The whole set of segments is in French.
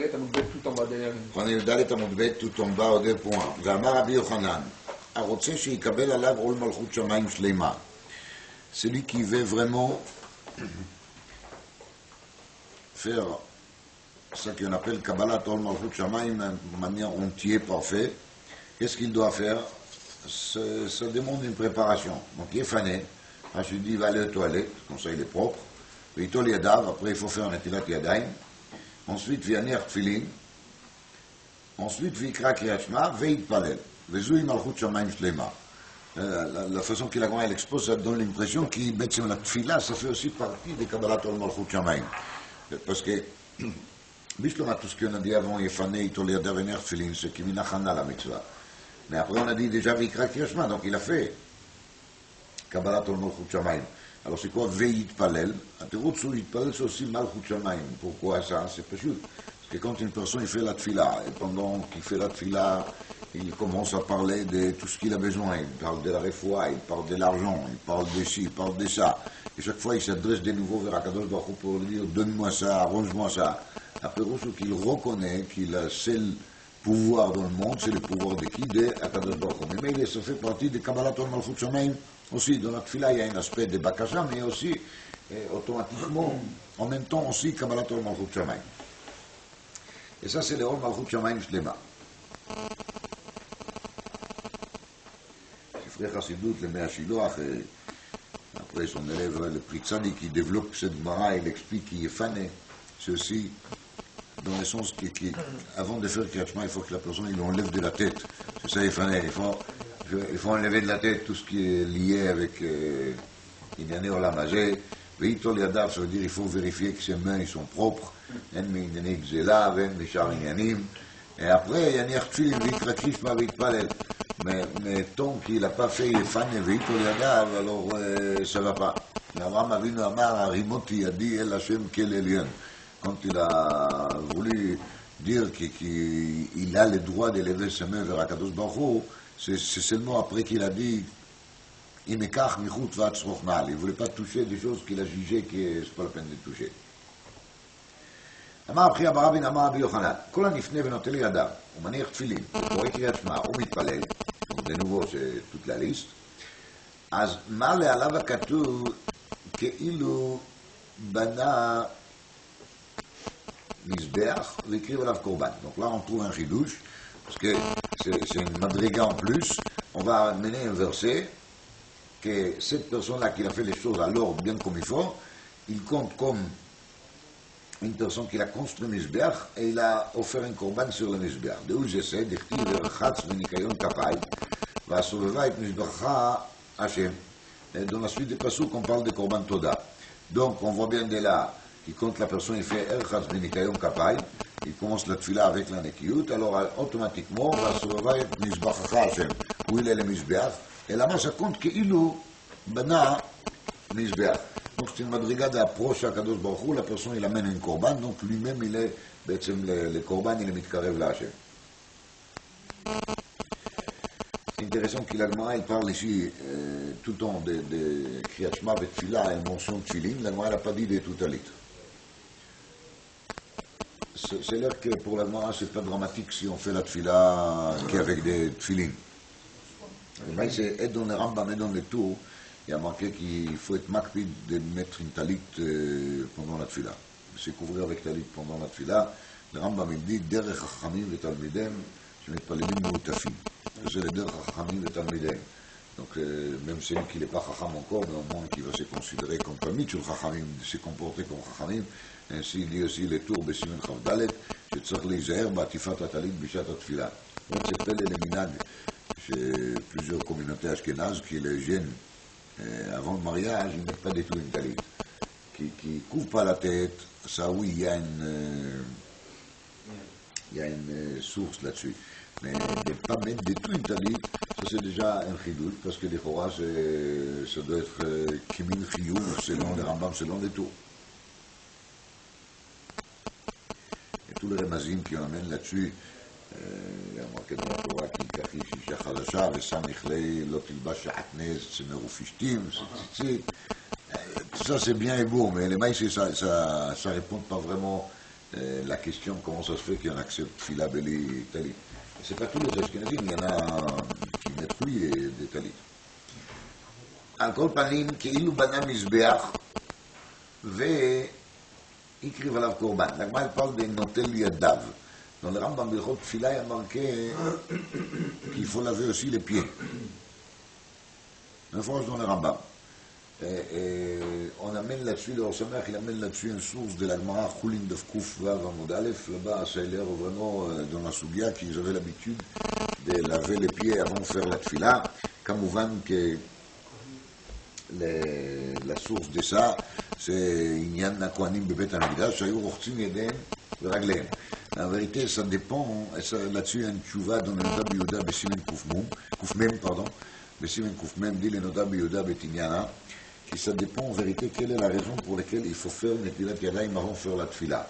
tout en bas derrière. פרני י"ד עמוד ב' tout en bas עוד פועה. ואמר רבי יוחנן, הרוצה שיקבל עליו עול מלכות שמיים שלמה. Celui qui veut vraiment faire ce qu'on appelle Kabbalat Ol Malchut Shamayim de manière entière, parfaite, qu'est-ce qu'il doit faire? Ça demande une préparation. Donc il est fané, je lui dis il va aller aux toilettes, comme ça il est propre, puis il yadav, après il faut faire un etilat yadayim, ensuite v'yanir tfilin, ensuite v'ikra kriyat shema, ve'yitpalel, ve'zui Malchut Shamayim Shlema. La façon qu'il a comment elle expose, ça donne l'impression que la tfila, ça fait aussi partie des Kabbalat Ol Malchut Shamayim. Parce que, Bishloma, tout ce qu'on a dit avant, Yefané, Itol Yadav, Ve'ner Tfilin, c'est qui minachana la mitzvah. Mais après on a dit déjà Vikra Kriyashma, donc il a fait Kabbalat Ol Malchut Shamayim. Alors c'est quoi Ve'yitpalel? Atterutsu Yitpalel, c'est aussi Malchut Shamayim. Pourquoi ça? C'est pas juste. Parce que quand une personne il fait la tfila, et pendant qu'il fait la tfila, il commence à parler de tout ce qu'il a besoin. Il parle de la refoua, il parle de l'argent, il parle de ci, il parle de ça. Et chaque fois il s'adresse de nouveau vers Akadosh Baruch Hu pour lui dire donne-moi ça, arrange-moi ça. Après qu'il reconnaît qu'il a seul pouvoir dans le monde, c'est le pouvoir de qui? De Akadosh Baruch Hu. Mais ça fait partie de Kabbalat Ol Malchut Shamayim aussi. Dans la tfila il y a un aspect de bakasha, mais aussi automatiquement, en même temps aussi Kabbalat Ol Malchut Shamayim. Et ça c'est le Ol Malchut Shamayim Shlema. Frère Chassidut, le Mea Shiloach, après son élève, le Pritzani, qui développe cette Gemara, il explique qu'il est fané. C'est aussi dans le sens qu'avant de faire Kriyat Shema, il faut que la personne il enlève de la tête. C'est ça, il est fané. Il faut enlever de la tête tout ce qui est lié avec Inyane Olam Hazeh. Ve'itol Yadav, ça veut dire qu'il faut vérifier que ses mains ils sont propres. En Inyane Gzela, ven Mishar Inyanim. Et après, Yanir Tfilin, Vikra Krishma, Vitpalel. Mais tant qu'il n'a pas fait Yefan et Veitol Yadav, alors ça ne va pas. Abraham Avinu Amar, Arimoti Yadi El Hashem Kel Elyon. Quand il a voulu dire qu'il a le droit d'élever ses mains vers Akadosh Baruch Hu, c'est seulement après qu'il a dit Imekach Michut Vatzrochmal. Il ne voulait pas toucher des choses qu'il a jugées que ce n'est pas la peine de toucher. אמר אחי אבא רבין, אמר רבי יוחנן, כל הנפנה ונוטל ידיו, הוא מניח תפילין, וקורא קריאת שמע, הוא מתפלל, de nouveau c'est toute la liste, אז מה לעליו הכתוב כאילו בנה מזבח והקריב עליו קורבן. Donc là on trouve un chidouche, parce que c'est une madriga en plus, on va mener un verset que cette personne-là qui a fait les choses à l'ordre bien comme il faut, il compte comme une personne qui a construit le Mizbeach et il a offert un korban sur le Mizbeach. De où j'essaie d'écrire le Rachatz Venikayon Kapay, va sauver et Mizbecha Hashem. Et dans la suite des passouk, on parle de korban Toda. Donc, on voit bien de là, qui compte la personne, il fait Rachatz Venikayon Kapay, il commence la tfila avec la Nekiyut, alors automatiquement, va sauver et Mizbecha Hashem, où il est le Mizbeach, et là-bas, ça compte qu'il bana Mizbeach. Donc c'est une madriga d'approche à Kadosh Baruch Hu, la personne il amène un korban, donc lui-même il est, le korban il est mitkarev la Hashem. C'est intéressant qu'il il parle ici tout le temps de Kriyat Shema et Tfila, elle mentionne Tfilin, l'Agmara n'a pas dit des tout à litre. C'est l'air que pour l'Agmara c'est pas dramatique si on fait la Tfila qu'avec des Tfilin. Mais c'est et dans le Rambam et dans le Tour, il y a marqué qu'il faut être makpid de mettre une talit pendant la tfila. Se couvrir avec talit pendant la tfila. Le Rambam il dit derech chachamim v'talmidem שמתפללים מעוטפים. זה לדרך חכמים ותלמידיהם. Donc même celui qui n'est pas chacham encore, mais au moins qui va se considérer comme talmid של חכמים, se comporter comme חכמים. ainsi il dit aussi les tours בסימן כ"ד, שצריך להיזהר בעטיפת הטלית בשעת התפילה. c'est פלא למנהג plusieurs communautés ashkénazes qui les gênent. Avant le mariage, ils ne mettent pas du tout une talit. Qui ne couvre pas la tête, ça oui, il y a une source là-dessus. Mais de ne pas mettre du tout une talit, ça c'est déjà un chidout, parce que des fois, ça doit être kimin chiyuv, selon les Rambam, selon les tours. Et tous les remazim qui emmènent là-dessus, il y a marqué dans la Torah qui kachi shisha chadasha ושם נכלי לא תלבש שעטנז צמר ופשתים, tout ça c'est bien et beau, mais les maïs ça répond pas vraiment la question comment ça se fait qu'il y en accepte Tfila Beli Talit. C'est pas tous les Ashkenazim, il y en a qui mettent oui des Talit. על כל פנים, כאילו בנה מזבח והקריב עליו קורבן. לגמרי parle de נוטל ידיו. Dans le Rambam בהלכות תפילה, il y a marqué qu'il faut laver aussi les pieds. Une fois dans le Rambam. On amène là-dessus, le Orsamer, il amène là-dessus une source de la Gemara Choulin de Fkouf Vav Amud Aleph. Là-bas, ça a l'air vraiment dans la Sougia qu'ils avaient l'habitude de laver les pieds avant de faire la tfila. Kamouvan que la source de ça, c'est Inyan Nakoanim Bebet Amigdash, שהיו רוחצים ידיהם ורגליהם. La vérité, ça dépend, là-dessus, il y a une tchouva dans le Noda Biyuda Besimen Koufmem, pardon, Besimen Koufmem, dit le Noda Biyuda Betinyana, qui ça dépend en vérité quelle est la raison pour laquelle il faut faire Netilat Yadayim avant de faire la tfila.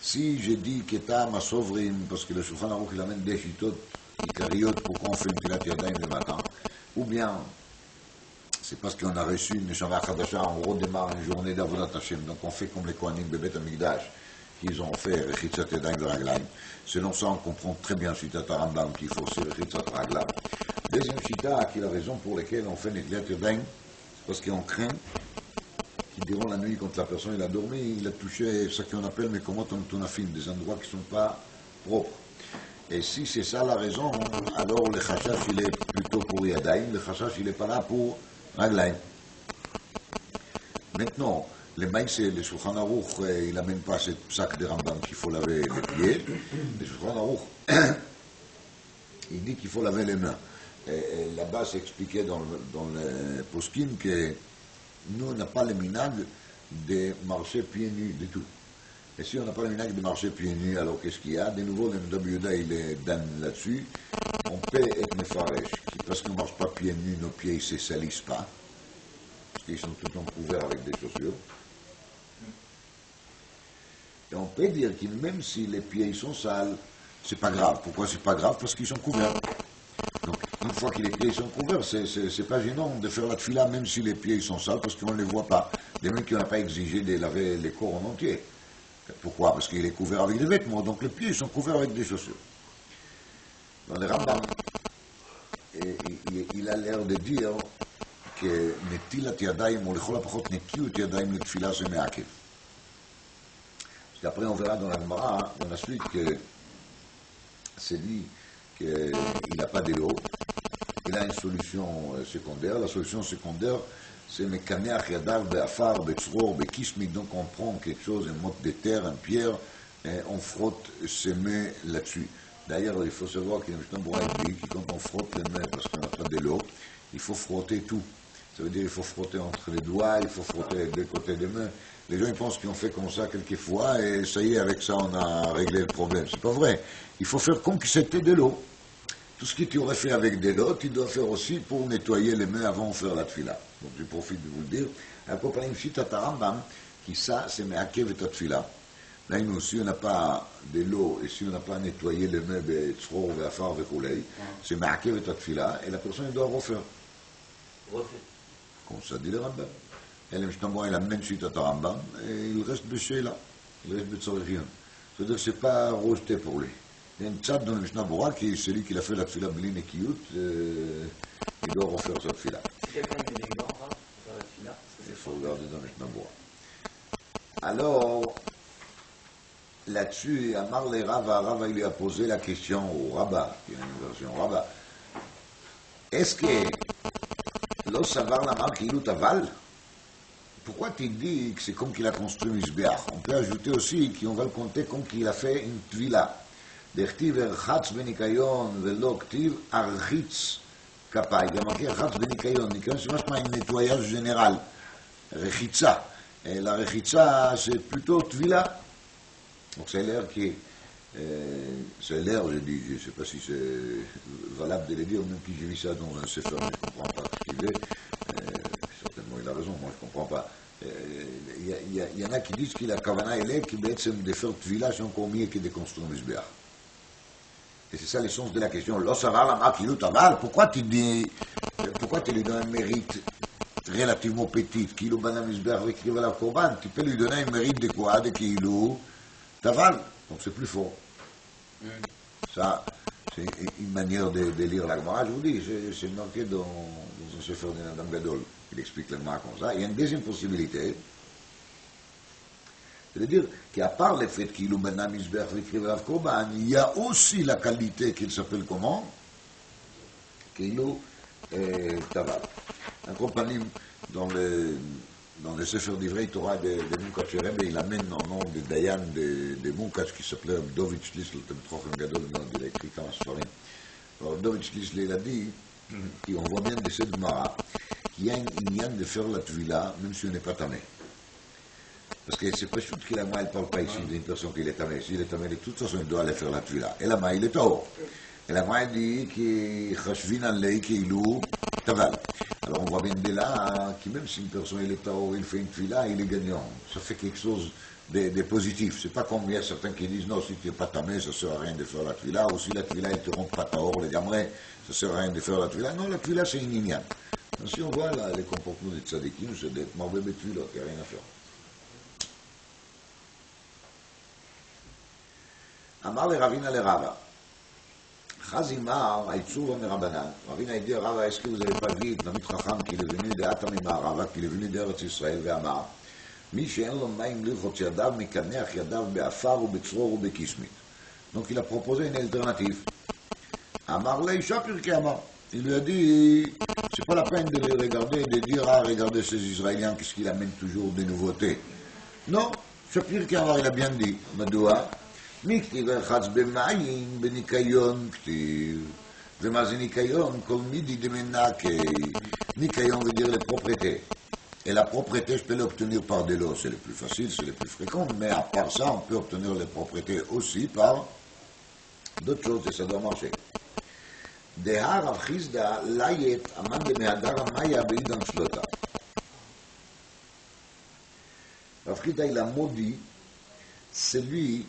Si j'ai dit Keta Masovrim, parce que le Shulchan Aruch il amène des chitot, Ikariot, pourquoi on fait Netilat Yadayim le matin, ou bien c'est parce qu'on a reçu une Neshama Chadasha, on redémarre une journée d'Avodat Hashem, donc on fait comme les Kohanim Bebet Amigdash, qu'ils ont fait Rechitzat Yadayim de Raglaim. Selon ça, on comprend très bien Shitat Rambam qu'il faut aussi Rechitzat Raglaim. Deuxième Shita, qui est la raison pour laquelle on fait Netilat Yadayim, c'est parce qu'on craint qu'il durant la nuit, quand la personne il a dormi, il a touché ce qu'on appelle mes commodes tonafim, des endroits qui ne sont pas propres. Et si c'est ça la raison, alors le chachash il est plutôt pour Yadayim, le chachash il n'est pas là pour Raglaim. Maintenant, le maïs, le Shulchan Aruch, il n'amène pas cette sac de Rambam qu'il faut laver les pieds. Le Shulchan Aruch, il dit qu'il faut laver les mains. Et là-bas, c'est expliqué dans le poskim que nous, on n'a pas le minag de marcher pieds nus du tout. Et si on n'a pas le minag de marcher pieds nus, alors qu'est-ce qu'il y a? De nouveau, le Noda Biyuda, il est dan là-dessus. On peut être mefaresh, parce qu'on ne marche pas pieds nus, nos pieds ne se salissent pas. Parce qu'ils sont tout le temps couverts avec des chaussures. Et on peut dire que même si les pieds sont sales, c'est pas grave. Pourquoi c'est pas grave? Parce qu'ils sont couverts. Donc, une fois que les pieds sont couverts, c'est pas gênant de faire la tfila, même si les pieds sont sales, parce qu'on ne les voit pas. Les mecs qui n'ont pas exigé de laver les corps en entier. Pourquoi? Parce qu'il est couvert avec des vêtements, donc les pieds sont couverts avec des chaussures. Dans le Rambam, il a l'air de dire que Netilat Yadayim, ou lechol hapachot Netiut Yadayim le tfila, c'est me'akev. Parce qu'après, on verra dans la Gemara, dans la suite, que c'est dit qu'il n'a pas d'eau, il a une solution secondaire. La solution secondaire, c'est Mekaneach Yadav Be'afar, Be'tzror, Be'kismik. Donc on prend quelque chose, un motte de terre, une pierre, et on frotte ses mains là-dessus. D'ailleurs, il faut savoir qu'il y a un Mishnah dit que quand on frotte les mains parce qu'on n'a pas de l'eau, il faut frotter tout. Ça veut dire qu'il faut frotter entre les doigts, il faut frotter des côtés des mains. Les gens ils pensent qu'on fait comme ça quelquefois et ça y est, avec ça on a réglé le problème. C'est pas vrai. Il faut faire comme si c'était de l'eau. Tout ce que tu aurais fait avec de l'eau, tu dois faire aussi pour nettoyer les mains avant de faire la tfila. Donc je profite de vous le dire. Accompagné de Shitat Rambam, qui ça, c'est me'akev et tfila. Là, nous, si on n'a pas de l'eau et si on n'a pas nettoyé les mains, be'tzror, be'afar, be'koulei, c'est me'akev et tfila, et la personne doit refaire. Comme ça dit le Rambam. Et le Mishnah il amène Shitat Rambam et il reste Béchéla, il reste Bétzorrion. C'est-à-dire que ce n'est pas rejeté pour lui. Il y a une tchad dans le Mishnah Bora qui est celui qui a fait la tfila Bli Nekiyut, il doit refaire sa tfila. Quelqu'un qui est élégant, pour faire la tfila. Il faut regarder dans le Mishnah Bora. Alors, là-dessus, Amar le Rava, il lui a posé la question au Rabbah, qui est une version Rabbah. Est-ce que l'os savar la marque il aval? Pourquoi tu dis que c'est comme qu'il a construit Mizbeach? On peut ajouter aussi qu'on va le compter comme qu'il a fait une tvila. D'echtiv erchatz benikayon velo ktiv architz kapay. Il y a marqué erchatz benikayon. Nikayon c'est vachement un nettoyage général. Rechitza. Et la rechitza c'est plutôt tvila. Donc c'est l'air qui est... c'est l'air, je dis, je ne sais pas si c'est valable de le dire, même si j'ai vu ça dans un sefer, je ne comprends pas ce qu'il est. Certainement, il a raison, moi je ne comprends pas. Il y en a qui disent que la kavana elle est qui de faire tvila, c'est encore mieux que de construire un misbeach. Et c'est ça l'essence de la question. Pourquoi tu lui donnes un mérite relativement petit? Kilo bana misbeach avec la korban, tu peux lui donner un mérite de quoi? De kilo Taval, donc c'est plus fort. Ça, c'est une manière de lire la Gemara. Je vous dis, c'est marqué dans un Sefer d'Adam Gadol. Il explique la Gemara comme ça. Il y a une deuxième possibilité. C'est-à-dire qu'à part le fait qu'il Ben Misbech l'écrivait à Korban, il y a aussi la qualité qu'il s'appelle comment? Qu'il Taval. Un compagnon dans le Sefer d'Ivrei Torah de Munkach Rebbe, il amène un nom de Dayan de Munkach qui s'appelait David Schlisl, il a écrit 15 soirées. Alors David Schlisl, il a dit, on voit bien de cette Gemara, qu'il y a une inyan de faire la tvila, même si on n'est pas tamé. Parce que c'est pas sûr que la main, elle ne parle pas ici d'une personne qui est tamé. S'il est tamé, de toute façon, il doit aller faire la tvila. Et la main, il est taor. Et la main, dit qu'il chashvin alei keilou taval. Alors on voit bien de là que même si une personne il est taor, il fait une tvila, il est gagnant. Ça fait quelque chose de positif. C'est pas comme il y a certains qui disent non, si tu n'es pas tamé, ça ne sert à rien de faire la tvila. Ou si la tvila, elle te rend pas taor, les gamrés, ça ne sert à rien de faire la tvila. Non, la tvila, c'est une inyan. Si on voit là, les comportements des tzadikim, c'est d'être mauvais tvila, il n'y a rien à faire. Amar le Ravina le Rava. Chazimar, Aïtsour Merabanan. Ravina a dit Rava, est-ce que vous n'avez pas vu Namit Chacham qui est venu de Atamimar, Rava qui est venu d'Eretz Israël, Ve'amar, Mi she'en lo maim lichot yadav, mikaneach yadav be'afar ou be'tzror ou be'kismit. Donc il a proposé une alternative. Amar le'isha pirkei Amar. Il lui a dit, c'est pas la peine de les regarder et de dire, ah, regardez ces Israéliens, qu'est-ce qu'il amène toujours des nouveautés. Non, Shapir Kamar, il a bien dit, Madoua, Miktiv Echatz B'mayim, B'nikayon Ktiv, V'mazi Nikayon, Kol Midi de Menakei. Nikayon veut dire les propriétés. Et la propriété, je peux l'obtenir par de l'eau, c'est le plus facile, c'est le plus fréquent, mais à part ça, on peut obtenir les propriétés aussi par d'autres choses, et ça doit marcher. Dehar Rav Chizda layet aman de mehadar amaya beidan shlota. Rav Chizda, il a maudit celui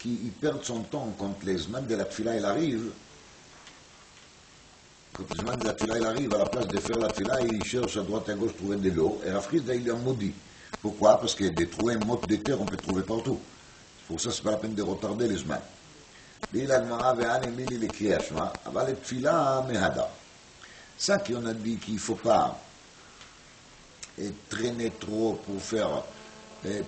qui perd son temps quand les semaines de la tfila il arrive. Quand les semaines de la tfila il arrive, à la place de faire la tfila, il cherche à droite et à gauche trouver de l'eau. Et Rav Chizda, il a maudit. Pourquoi? Parce que de trouver un mot de terre, on peut trouver partout. Pour ça, c'est pas la peine de retarder les semaines. Ça qu'on a dit qu'il ne faut pas traîner trop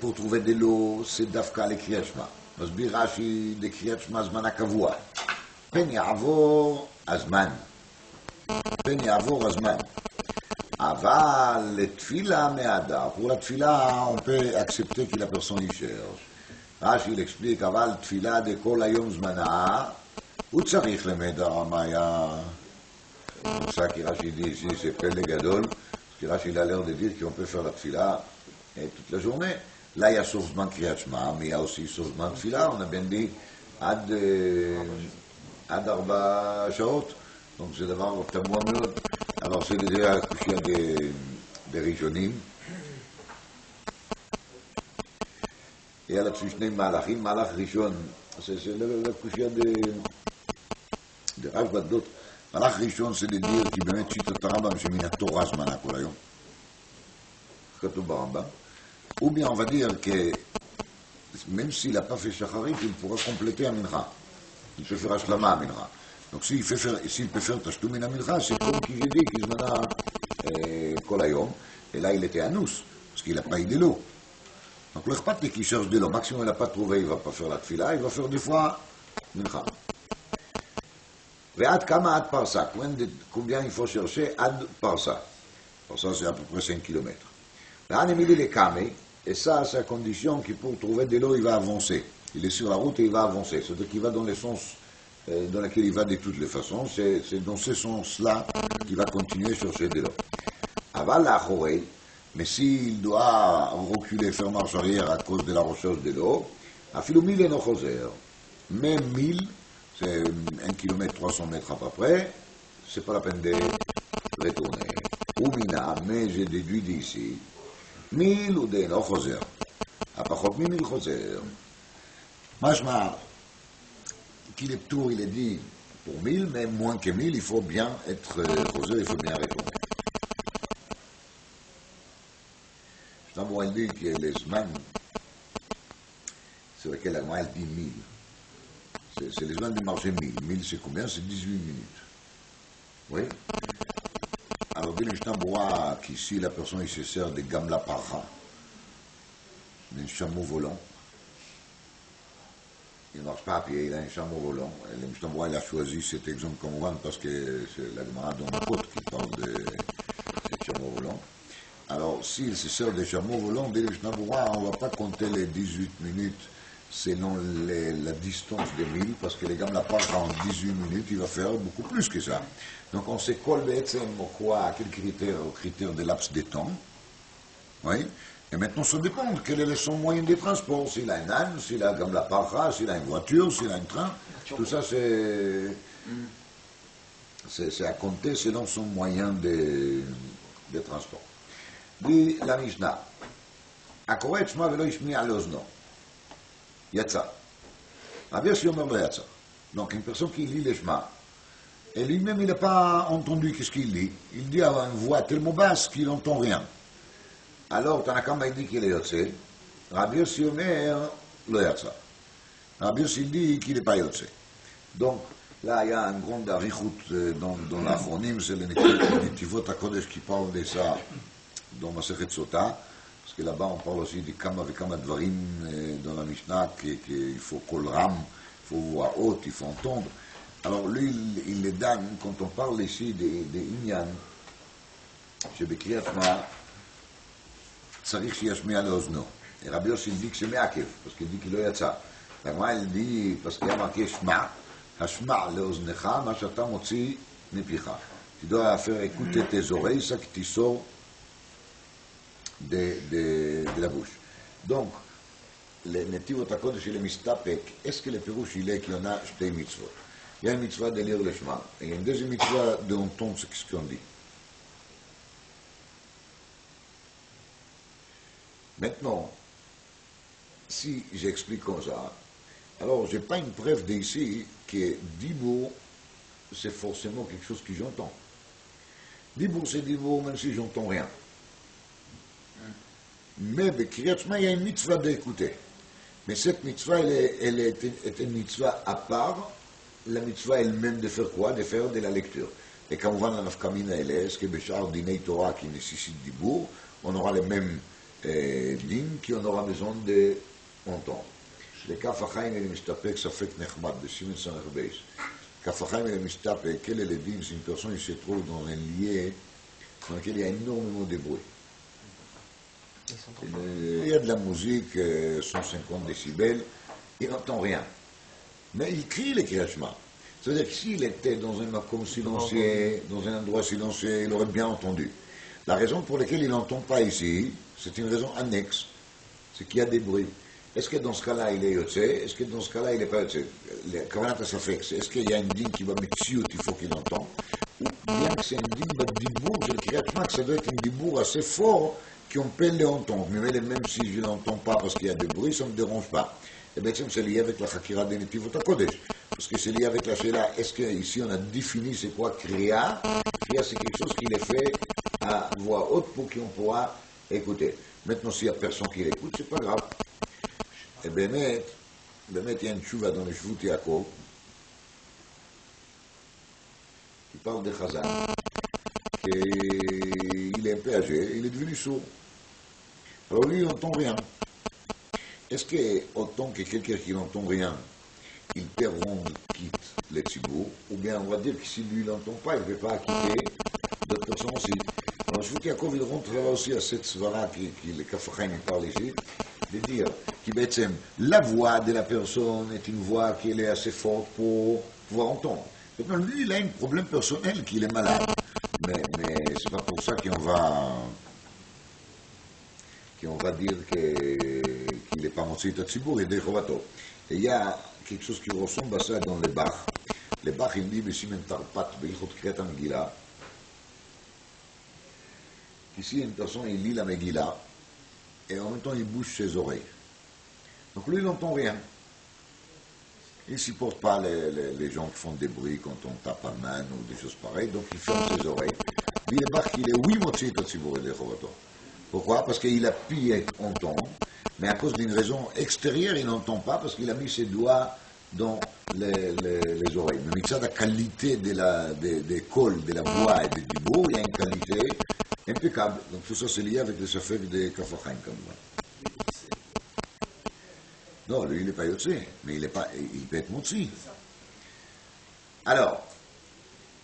pour trouver de l'eau, c'est dafka le Kriyat Shema. מסביר רש"י דקריאת שמע זמן הקבוע. פן יעבור הזמן. פן יעבור הזמן. אבל לתפילה מהדר, pour la tfila, on peut accepter que la personne y cherche. רש"י il explique, אבל תפילה דכל היום זמנה, הוא צריך למדר המאיה. C'est ça que Rashi dit ici, c'est pelle gadol, parce que Rashi il a l'air de dire qu'on peut faire la tfila toute la journée. Là, il y a sauf zman Kriyat Shema, mais il y a aussi sauf zman tfila, on a bien dit, ad 4 shaot, donc c'est d'abord tamoua מאוד. Alors c'est déjà la couchia des Rishonim. Et à la Tsushne Malachim, Malach Rishon, c'est la couchia de Rav Badot. Malach Rishon, c'est de dire qu'il באמת שיטת הרמב"ם שמן התורה זמנה כל היום. כתוב ברמב"ם. Ou bien on va dire que même s'il n'a pas fait Shacharit, il pourra compléter un mincha. Il peut faire Ashlama à mincha. Donc s'il peut faire Tashtum min mincha, c'est comme qui j'ai dit qu'il se mena Kol Hayom. Et là il était anus, parce qu'il n'a pas eu de l'eau. Donc le pas qu'il cherche de l'eau. Maximum il n'a pas trouvé, il ne va pas faire la tfila, il va faire des fois mincha. Ve'ad kama ad parsa. Combien il faut chercher ad parsa? Parsa c'est à peu près 5 km. Ve'an emili le kame. Et ça, c'est à condition qu'il pour trouver de l'eau, il va avancer. Il est sur la route et il va avancer. C'est-à-dire qu'il va dans le sens dans lequel il va de toutes les façons. C'est dans ce sens-là qu'il va continuer à chercher de l'eau. Aval la chorei, mais s'il doit reculer, faire marche arrière à cause de la recherche de l'eau, afilou 1000 et no choser. Même 1000, c'est 1 km 300 mètres à peu près, c'est pas la peine de retourner. Ou mina, mais j'ai déduit d'ici, 1000 ou des no choser. À pachot 1000 choser. Machma, qu'il est tour, il est dit pour 1000, mais moins que 1000, il faut bien être choser, il faut bien retourner. Je t'envoie dit que les semaines sur lequel la Gemara dit 1000. C'est les zones du marché 1000. 1000 c'est combien? C'est 18 minutes. Oui. Alors dit le Mishnah Berurah qu'ici la personne il se sert de gamla parra, d'un chameau volant. Il ne marche pas à pied, il a un chameau volant. Et le Mishnah Berurah il a choisi cet exemple comme on parce que c'est la Gemara dans la côte qui parle de ce chameau volant. Alors s'il se sert de chameau volant, dit le Mishnah Berurah, on ne va pas compter les 18 minutes selon la distance des 1000, parce que les gamla parra en 18 minutes, il va faire beaucoup plus que ça. Donc on se colle à quel critère? Au critère de laps de temps. Oui. Et maintenant, ça dépend de quel est son moyen de transport. S'il a un âne, s'il a comme la parra, s'il a une voiture, s'il a un train, tout ça c'est à compter selon son moyen de transport. Dit la Mishnah, הקורא את שמה ולא השמיע לאוזנו, יצא. רבי יוסי אומר לא יצא. Donc une personne qui lit le Shema, et lui-même il n'a pas entendu qu'est-ce qu'il dit. Il dit à une voix tellement basse qu'il n'entend rien. Alors Tanakama il dit qu'il est yotze. Rabbi Yossi Omer lo yatsa. Rabbi Yossi dit qu'il n'est pas yotze. Donc là il y a un grand arichut dans l'achronim, c'est le Netivot HaKodesh qui parle de ça dans Masechet Sota, parce que là-bas on parle aussi de Kama Vekama Dvarim dans la Mishnah, qu'il faut kol ram, il faut voix haute, il faut entendre. Alors lui il les donne, quand on parle ici de Inyan, chez Bekriyat Shema, צריך שישמיע לאוזנו. רבי יוסי dit que c'est מעכב, parce qu'il dit qu'il לא יצא. והגמרא il dit, parce qu'il אמר שמע, השמע לאוזנך, מה שאתה מוציא מפיך. Tu dois faire écouter tes oreilles, ça qui sort de la bouche. Donc, le Netivot HaKodesh il est mistapek, est-ce que le pirouche il est qu'il y en a שתי מצוות? Il y a une mitzvah de lire le Shema, et il y a une deuxième mitzvah d'entendre ce qu'on dit. Maintenant, si j'explique comme ça, alors je n'ai pas une preuve d'ici que Dibour, c'est forcément quelque chose que j'entends. Dibour, c'est Dibour, même si j'entends rien. Mais Kriyat Shema, il y a une mitzvah d'écouter. Mais cette mitzvah, elle est une mitzvah à part, la mitzvah elle-même de faire quoi? De faire de la lecture. Et quand la nafkamina, elle est, est-ce que Béchar Dinei Torah qui nécessite Dibour, on aura les mêmes דין, כי on aura besoin d'entendre. לכף החיים אלה מסתפק ספק נחמד, בסימן סנך בייס. כף החיים אלה מסתפק, quel est le din? C'est une personne qui se trouve dans un lieu dans lequel il y a énormément de bruit. Il y a de la musique, 150 décibels, il n'entend rien. Mais il crie les Kriyat Shema. C'est-à-dire que s'il était dans un makom silencieux, dans un endroit silencieux, il aurait bien entendu. La raison pour laquelle il n'entend pas ici, c'est une raison annexe, c'est qu'il y a des bruits. Est-ce que dans ce cas-là il est yotze? Est-ce que dans ce cas-là il n'est pas yotze? Est-ce qu'il y a une dîme qui va mettre il faut qu'il entende? Ou bien que c'est une dîme de dibour, je le Kriyat Shema, que ça doit être une dibour assez fort qu'on peut l'entendre. Mais même si je ne l'entends pas parce qu'il y a des bruits, ça ne me dérange pas. Et bien c'est lié avec la Chakira de Netivot HaKodesh. Parce que c'est lié avec la Sheila, est-ce qu'ici on a défini c'est quoi Kriya? Kriya c'est quelque chose qui est fait à voix haute pour qu'on pourra écouter. Maintenant, s'il n'y a personne qui l'écoute, c'est pas grave. Et באמת, il y a une tchouva dans le Shvut Yaakov qui parle de Chazan, qu'il est un peu âgé, il est devenu sourd. Alors lui, il n'entend rien. Est-ce que, autant que quelqu'un qui n'entend rien, il perd quitte les tzibour, ou bien on va dire que si lui n'entend pas, il ne peut pas quitter d'autres personnes aussi. Alors je vous dis, Yaakov, il rentre là aussi à cette svara qui le Kaf HaChaim parle ici, de dire que la voix de la personne est une voix qui est assez forte pour pouvoir entendre. Maintenant, lui, il a un problème personnel, qu'il est malade. Mais c'est pas pour ça qu'on va dire qu'il n'est pas motzi et tzibour et des chovato. Et il y a quelque chose qui ressemble à ça dans les Bach. Les Bach, il dit, Besimen Tarpat, Beichot Kriyat HaMegillah, ici, une personne, il lit la Megillah, et en même temps, il bouge ses oreilles. Donc lui, il n'entend rien. Il ne supporte pas les gens qui font des bruits quand on tape à main ou des choses pareilles, donc il ferme ses oreilles. Lui, il est oui, motzi et tzibour et des chovato. Pourquoi? Parce qu'il a pu entendre, Mais à cause d'une raison extérieure, il n'entend pas parce qu'il a mis ses doigts dans les oreilles. Mais ça, la qualité des cols, de la voix et du dibour, il y a une qualité impeccable. Donc tout ça, c'est lié avec le safek des Kafachaim, comme moi. Non, lui, il n'est pas yotze, mais il peut être motzi. Alors,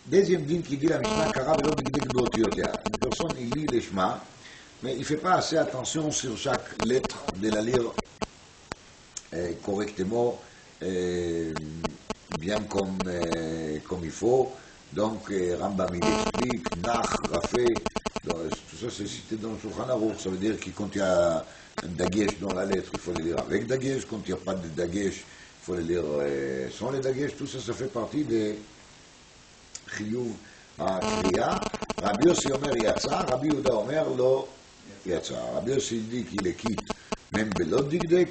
deuxième din qui dit la Mishnah, Kara velo digdek beotiotea. Une personne, il lit les Shema, mais il ne fait pas assez attention sur chaque lettre de la lire correctement, bien comme il faut. Donc, Rambam il explique, Nach, Rafé, tout ça c'est cité dans le Shulchan Aruch. Ça veut dire que quand il y a un dagesh dans la lettre, il faut le lire avec dagesh. Quand il n'y a pas de dagesh, il faut le lire sans les dagesh. Tout ça, ça fait partie des chiyuv הקריאה. רבי יוסי אומר יצא, רבי יהודה אומר לא יצא. רבי יוסי dit qu'il est quitte, même בלא דקדק,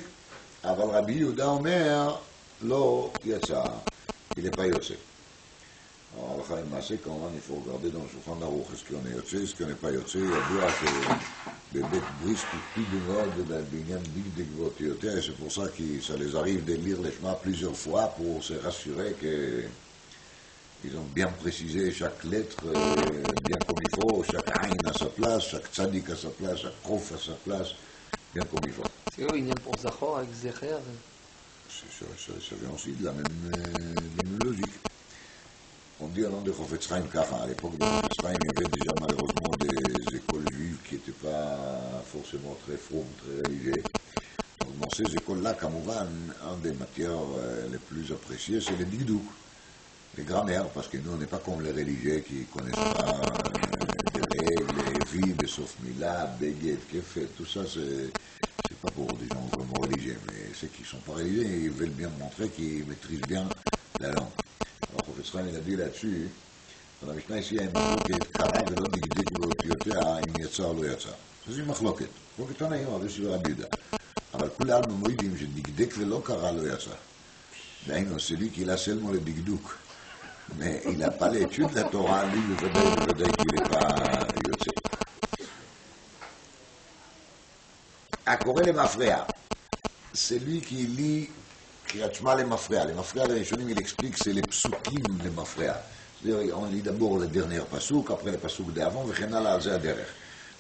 אבל רבי יהודה אומר לא יצא, il n'est pas יוצא. Alors, הלכה למעשה, כמובן, il faut regarder dans le שולחן ערוך, est-ce qu'on est יוצא, est-ce qu'on n'est pas יוצא, ידוע שבבית בריס תקפידו מאוד בעניין דקדק ואותיותיה, c'est pour ça que ça les arrive de lire les chemins plusieurs fois pour se rassurer que ils ont bien précisé chaque lettre, bien comme il faut, chaque aïn à sa place, chaque tzadik à sa place, chaque prof à sa place, bien comme il faut. C'est eux, ils viennent pour Zachor avec Zecher. Ça vient aussi de la même logique. On dit au nom de Chofetz Chaim Kacha, à l'époque de Chofetz Chaim, il y avait déjà malheureusement des écoles juives qui n'étaient pas forcément très fromes, très religieuses. Donc dans ces écoles-là, Kamouvan, une des matières les plus appréciées, c'est les dikdouk. Les grammaires, parce que nous, on n'est pas comme les religieux qui ne connaissent pas des règles, vie, sauf mila, beged, kefet, tout ça, c'est pas pour des gens vraiment religieux, mais ceux qui ne sont pas religieux, ils veulent bien montrer qu'ils maîtrisent bien la langue. Alors, le professeur, il a dit là-dessus, dans la Mishnah ici, il y a une מחלוקת, קרא ולא דקדק באותיותיה, אם יצא או לא יצא. זו מחלוקת. מחלוקת תנאים, רבי יוסי ורבי יהודה. אבל כולם מועידים שדקדק ולא קרא לא יצא. דהיינו, celui qui a seulement le דקדוק. Mais il n'a pas l'étude de la Torah, lui, le Vadaï qu'il n'est pas yotze. Akoré les mafréa, c'est lui qui lit Kriyat Shema les mafréa. Les mafréa, les Rishonim, il explique, c'est les psukim les mafréa. C'est-à-dire, on lit d'abord le dernier pasouk, après le pasouk d'avant, v'chenala al derech.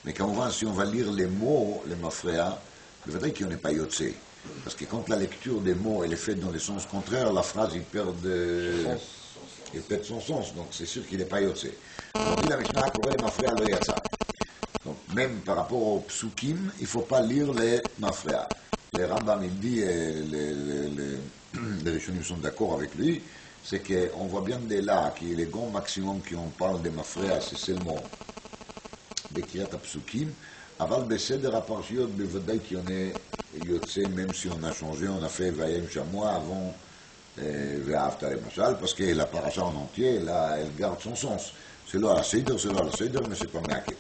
Mais quand si on va lire les mots, les mafréa, le Vadaï qu'il n'est pas yotze. Parce que quand la lecture des mots, elle est faite dans le sens contraire, la phrase, il perd son sens, donc c'est sûr qu'il n'est pas yotze. Donc dit la Mishnah, Koré les mafréa lo yatsa. Donc même par rapport aux psukim, il ne faut pas lire les mafréa. Les Rambam, il dit, les Rishonim sont d'accord avec lui, c'est qu'on voit bien dès là, qu'il est le grand maximum qu'on parle des mafréa, c'est seulement des Kriyat psukim, aval beseder aparshiyot bevadai qui en est yotze, même si on a changé, on a fait Vayem Shamoa avant Ve'ahavta Lemashal, parce que la paracha en entier, là, elle garde son sens. C'est là la Seder, mais c'est pas Meaké.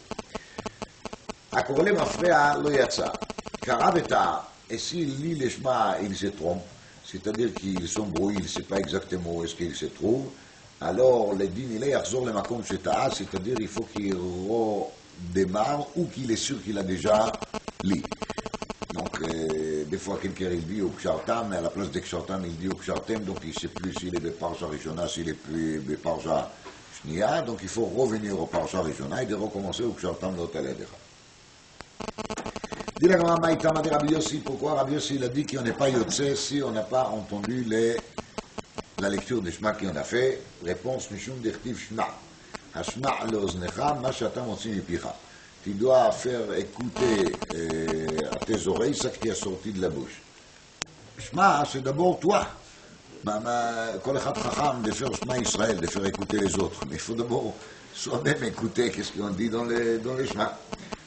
Akoré mafréa lo yatsa. Karaveta, et s'il lit les Shema, il se trompe, c'est-à-dire qu'il s'embrouille, il ne sait pas exactement où est-ce qu'il se trouve, alors le din, il est yarzor le makom sheta'a, c'est-à-dire il faut qu'il redémarre ou qu'il est sûr qu'il a déjà lu. Donc, des fois, quelqu'un il dit au Kshartam, mais à la place de Kshartam, il dit au Kshartem, donc il ne sait plus s'il est de Parcha Rishona, s'il est plus de Parcha Shnia, donc il faut revenir au Parcha Rishona et de recommencer au Kshartam l'Otel Edecha. Dit la Gemara Maïtama de Rabbi Yossi, pourquoi Rabbi Yossi il a dit qu'on n'est pas yotze si on n'a pas entendu la lecture des Shema qu'on a fait? Réponse, Mishum Dechtiv Shema. Hashma leoznecha, ma she'ata motzi mipicha. Tu dois faire écouter à tes oreilles ce qui est sorti de la bouche. Shema, c'est d'abord toi. Kol echad chacham de faire Shema Israël, de faire écouter les autres. Mais il faut d'abord soi-même écouter qu'est-ce qu'on dit dans les Shema.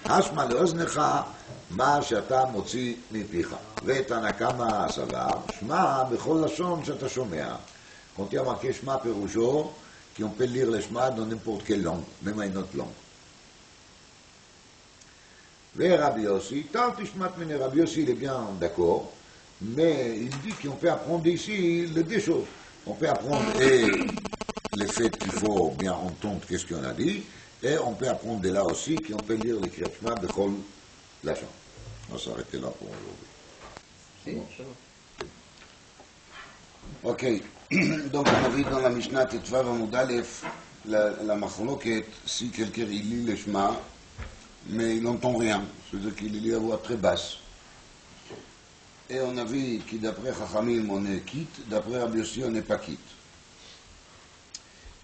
Hashma leoznecha, מה שאתה מוציא מפיך. ותנא קמא סבר, שמע בכל לשון שאתה שומע. Quand il y a marqué Shema Perusho, qu'on peut lire le Shema dans n'importe quelle langue, même à une autre langue. Et Rabbi Yossi, tant Tishmat Mene, Rabbi Yossi, il est bien d'accord, mais il dit qu'on peut apprendre ici les deux choses. On peut apprendre le fait qu'il faut bien entendre qu'est-ce qu'on a dit, et on peut apprendre de là aussi qu'on peut lire les Kriyat Shema de Kol Lachon. On va s'arrêter là pour aujourd'hui. Si, ça va. Ok, donc on a vu dans la Mishnah Tetvav Amud Aleph la machloket, si quelqu'un il lit le Shema, mais il n'entend rien, c'est-à-dire qu'il lit à voix très basse. Et on a vu que d'après Chachamim on est quitte, d'après Rabbi Yossi on n'est pas quitte.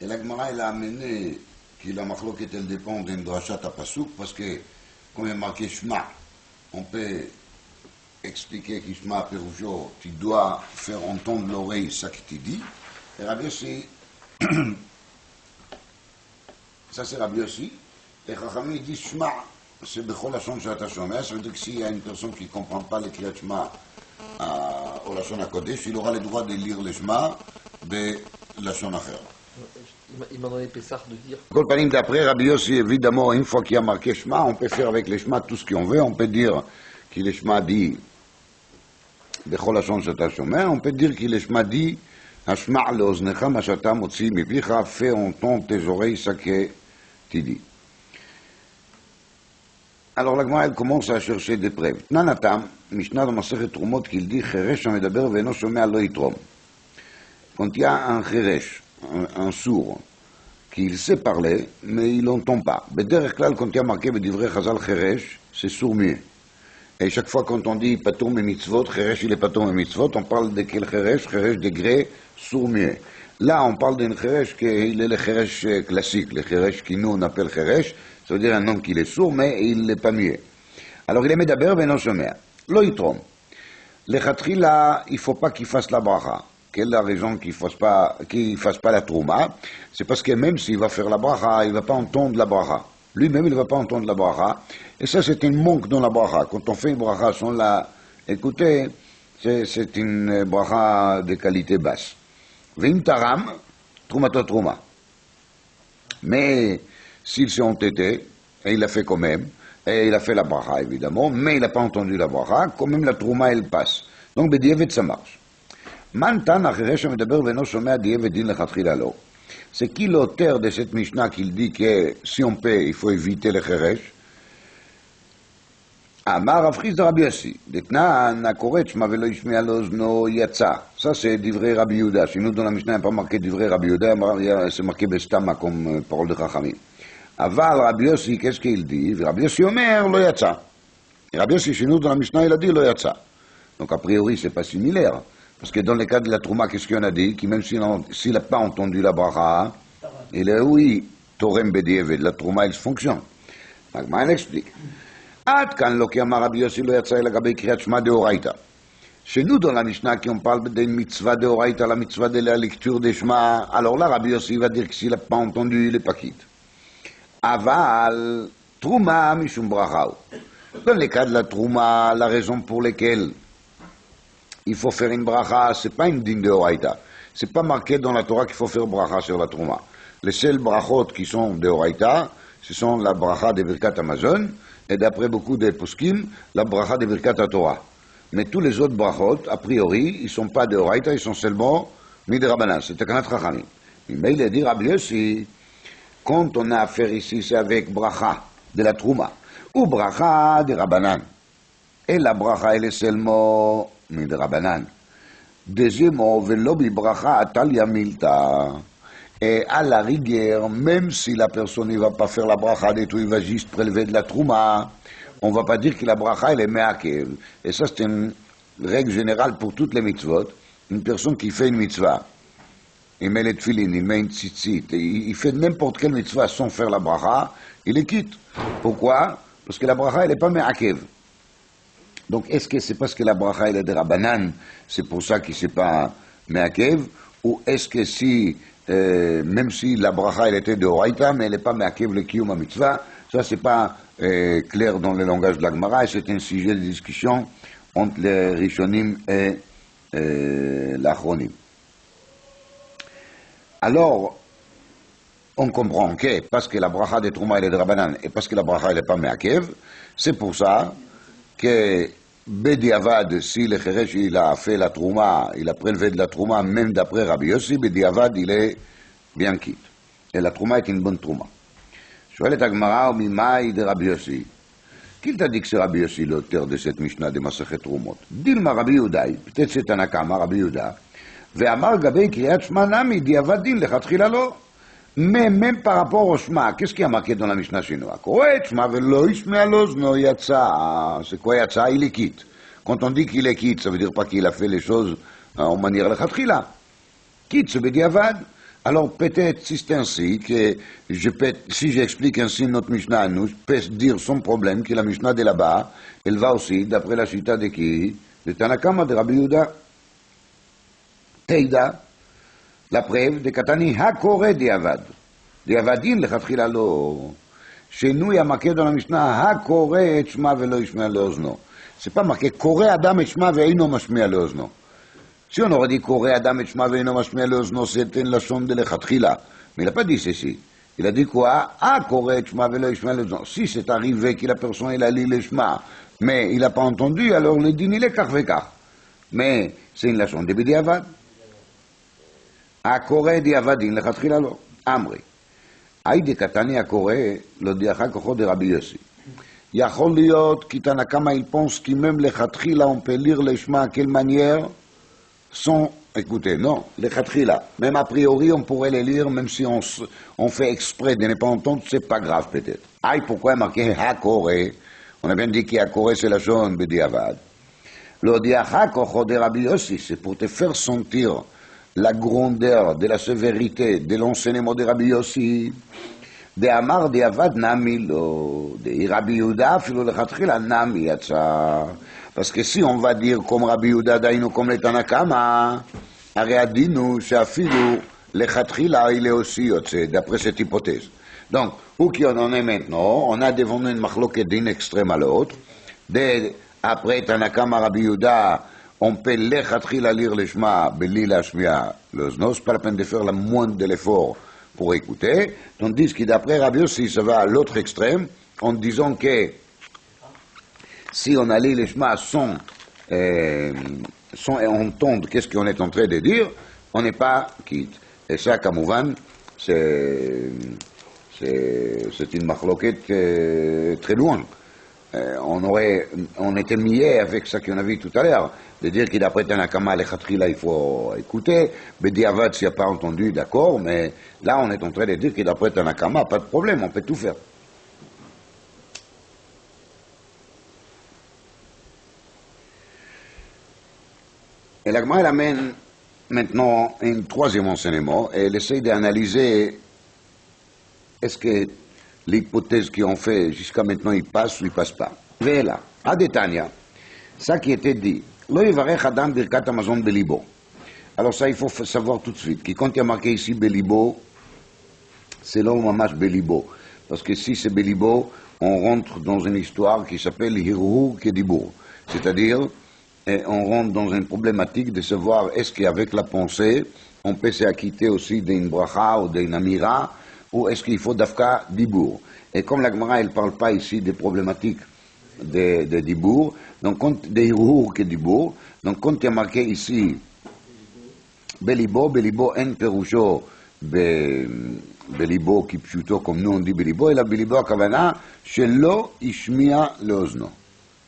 Et la Gemara elle a amené que la machloket elle dépend d'une drachat à Pasuk, parce que quand il y a marqué Shema, on peut expliquer qu'Ishma Peroujo, tu dois faire entendre l'oreille ça que tu dis. Et Rabbi Yossi, ça c'est Rabbi Yossi, et Chachamim dit Shema, c'est Bechol Lashon She'ata Shomea, ça veut dire que s'il y a une personne qui ne comprend pas le Kriyat Shema au Lashon HaKodesh, il aura le droit de lire le Shema de Lashon Acher. Il m'a donné Pessah de dire. Kol Panim d'après Rabbi Yossi, évidemment, une fois qu'il y a marqué Shema, on peut faire avec le Shema tout ce qu'on veut, on peut dire qu'il le Shema dit בכל לשון שאתה שומע, on peut dire qu'il est dit, השמע לאוזנך מה שאתה מוציא מפיך, fais entendre tes oreilles ce que tu dis. Alors la Gemara elle commence à chercher des preuves. תנן התם, משנה במסכת תרומות כלדי, חירש המדבר ואינו שומע לא יתרום. Quand il y a un חירש, un sourd, qu'il sait parler, mais il n'entend pas. בדרך כלל, quand il y a marqué בדברי חז"ל חירש, c'est sourd-muet. Et chaque fois quand on dit patoum et mitzvot, cheresh il est patoum et mitzvot, on parle de quel cheresh? Cheresh degré sourd-muet. Là, on parle d'un cheresh qui est le cheresh classique, le cheresh qui nous on appelle cheresh, ça veut dire un homme qui est sourd, mais il n'est pas muet. Alors il est medaber, mais non shomea. Lo yitrom. Le khatrila, il ne faut pas qu'il fasse la bracha. Quelle est la raison qu'il ne fasse pas la trouma? C'est parce que même s'il va faire la bracha, il ne va pas entendre la bracha. Lui-même, il ne va pas entendre la bracha. Et ça, c'est un manque dans la bracha. Quand on fait une bracha sans la écouter, c'est une bracha de qualité basse. Vim taram, trumato truma. Mais s'il s'est entêté, et il l'a fait quand même, et il a fait la bracha évidemment, mais il n'a pas entendu la bracha, quand même la trouma, elle passe. Donc, b'diavad, ça marche. Mantan, acheresh, medaber, veno, shomea, diavad, din, lechatchila, lo. C'est qui l'auteur de cette Mishnah qui dit que si on paie, il faut éviter le cheresh? Amar Afriz de Rabbi Yossi. D'etnan, Akoret, Shema velo yishmea l'ozno yatsa. Ça, c'est d'ivrei Rabbi Yehuda. Chez nous, dans la Mishnah, il n'y a pas marqué d'ivrei Rabbi Yehuda, c'est marqué Bestama comme parole de Chachamim. Aval Rabbi Yossi, qu'est-ce qu'il dit? Rabbi Yossi omer, lo yatsa. Et Rabbi Yossi, chez nous, dans la Mishnah, il a dit lo yatsa. Donc, a priori, c'est pas similaire. Parce que dans le cas de la Trouma, qu'est-ce qu'on a dit? Qui même s'il n'a pas entendu la bracha, il est oui, Torem Bedieved, la Trouma, elle fonctionne. Magma, elle explique. Ad kan lo ki amar Rabbi Yossi lo yatsa elagabe kriyat shema deoraita. Chez nous, dans la Mishnah, qui on parle d'une mitzvah deoraita, la mitzvah de la lecture des Shema, alors là, Rabbi Yossi va dire que s'il n'a pas entendu, il n'est pas quitte. Aval, Trouma, mishum brachao. Dans le cas de la Trouma, la raison pour laquelle il faut faire une bracha, c'est pas une din de Horaïta. C'est pas marqué dans la Torah qu'il faut faire bracha sur la Trouma. Les seuls brachot qui sont de Horaïta, ce sont la bracha de Birkat Amazon, et d'après beaucoup de poskim, la bracha de Birkat Torah. Mais tous les autres brachot, a priori, ils sont pas de Horaïta, ils sont seulement midrabanan, c'est Takanat Chachamim. Mais il a dit Rabbi Yossi, quand on a affaire ici, c'est avec bracha de la Trouma, ou bracha de Rabanan. Et la bracha, elle est seulement midrabanan. Deuxièmement, velo bi bracha atalia milta. Et à la rigueur, même si la personne ne va pas faire la bracha de tout, il va juste prélever de la trouma, on ne va pas dire que la bracha, elle est me'akev. Et ça, c'est une règle générale pour toutes les mitzvot. Une personne qui fait une mitzvah, il met les tefilin, il met une tzitzit, il fait n'importe quelle mitzvah sans faire la bracha, il est quitte. Pourquoi? Parce que la bracha, elle n'est pas me'akev. Donc, est-ce que c'est parce que la bracha, elle est de Rabbanan, c'est pour ça qu'il ne s'est pas me'akev? Ou est-ce que si, même si la bracha, elle était de Horaïta, mais elle n'est pas me'akev le kiyum mitzvah, ça, c'est pas clair dans le langage de la Gemara, et c'est un sujet de discussion entre les Rishonim et l'Achronim. Alors, on comprend que parce que la bracha de Trouma, elle est de Rabbanan, et parce que la bracha, elle n'est pas me'akev, c'est pour ça que Bediavad, si le Cheresh il a fait la Trouma, il a prélevé de la Trouma, même d'après Rabbi Yossi, Bediavad il est bien quitte. Et la Trouma est une bonne Trouma. Je vais aller à Gemara, Mimaï de Rabbi Yossi. Qui t'a dit que c'est Rabbi Yossi l'auteur de cette Mishnah de Masachet Trumot? Dilma Rabbi Yehuda, peut-être c'est Tanakama, Rabbi Yehuda, Ve'amar Gabei Kriyat Shema Nami, Diavadin, Lechatchila lo. Mais même par rapport au Shema, qu'est-ce qui a marqué dans la Mishnah chez nous? Koret Shema velo Yishmea l'ozno yatsa. C'est quoi yatsa? Il est quitte. Quand on dit qu'il est quitte, ça veut dire pas qu'il a fait les choses en manière Lechatchila. Quitte, c'est Bediavad. Alors peut-être si c'est ainsi, que si j'explique ainsi notre Mishnah à nous, je peux dire sans problème que la Mishnah de là-bas, elle va aussi d'après la chita de qui? De Tanakama, de Rabbi Yehuda. Teida, la preuve de Katani Hakore Diavad. Diavadin lechatchila lo. Chez nous, il y a marqué dans la Mishnah Hakore et Shema velo yishmea leozno. C'est pas marqué Kore Adam et Shema ve'eino mashmea leozno. Si on aurait dit Kore Adam et Shema ve'eino mashmea leozno, c'était une leçon de lechatchila. Mais il n'a pas dit ceci. Il a dit quoi? Kore et Shema velo yishmea leozno. Si c'est arrivé que la personne il a lu le Shema, mais il n'a pas entendu, alors le din il est kar. Mais c'est une leçon de Bediavad. הקורא דיעבדין לכתחילה לא, אמרי. היידי קטני הקורא לא דיאחה כוחו דרבי יוסי. יכול להיות כי תנקמה il pense qui même לכתחילה on peut lire les chemins à quelle manière sans écouter. Non, לכתחילה. Même a priori on pourrait les lire même si on fait exprès de ne pas entendre, c'est pas grave peut-être. Pourquoi marqué הקורא? On a bien dit qu'הקורא c'est la zone בדיעבד. לא דיאחה כוחו דרבי יוסי, c'est pour te faire sentir la grandeur de la sévérité de l'enseignement de Rabbi Yossi, de Amar de Avad Nami lo, de Rabbi Yehuda, filo lechatchila Nami yatsa. Parce que si on va dire comme Rabbi Yehuda, daïnou comme les Tanakama, Areadinu, Shafilu, lechatchila, il est aussi yotse, d'après cette hypothèse. Donc, où qu'on en est maintenant, on a devant une machloket d'une extrême à l'autre, après Tanakama Rabbi Yehuda, on peut lechatchila lire le Shema, beli lashmia l'ozno, c'est pas la peine de faire la moindre de l'effort pour écouter, tandis que d'après Rabbi Yossi, ça va à l'autre extrême, en disant que si on a lu le Shema sans entendre qu'est-ce qu'on est en train de dire, on n'est pas quitte. Et ça, Kamouvan, c'est une machloket très loin. On était mieux avec ça qu'on a vu tout à l'heure, de dire qu'il d'après Tanakama, lechatchila, il faut écouter, Bediavad, s'il n'y a pas entendu, d'accord, mais là on est en train de dire qu'il d'après Tanakama, pas de problème, on peut tout faire. Et la Gemara elle amène maintenant un troisième enseignement, et elle essaye d'analyser est-ce que l'hypothèse qu'on fait jusqu'à maintenant, il passe ou il passe pas. Et là, à Détania, ça qui était dit, lo yivarech adam birkat hamazon belibo. Alors ça, il faut savoir tout de suite, que quand il y a marqué ici belibo, c'est là où mamash belibo. Parce que si c'est belibo, on rentre dans une histoire qui s'appelle hirhur kedibur. C'est-à-dire, on rentre dans une problématique de savoir est-ce qu'avec la pensée, on peut s'acquitter aussi d'une bracha ou d'une amira, ou est-ce qu'il faut dafka dibour? Et comme la Gemara, elle ne parle pas ici des problématiques de dibour, donc quand des hirhur que dibour, donc quand il y a marqué ici belibo en perusho belibo qui pshuto comme nous on dit belibo, et la belibo akavana shelo ishmia leozno.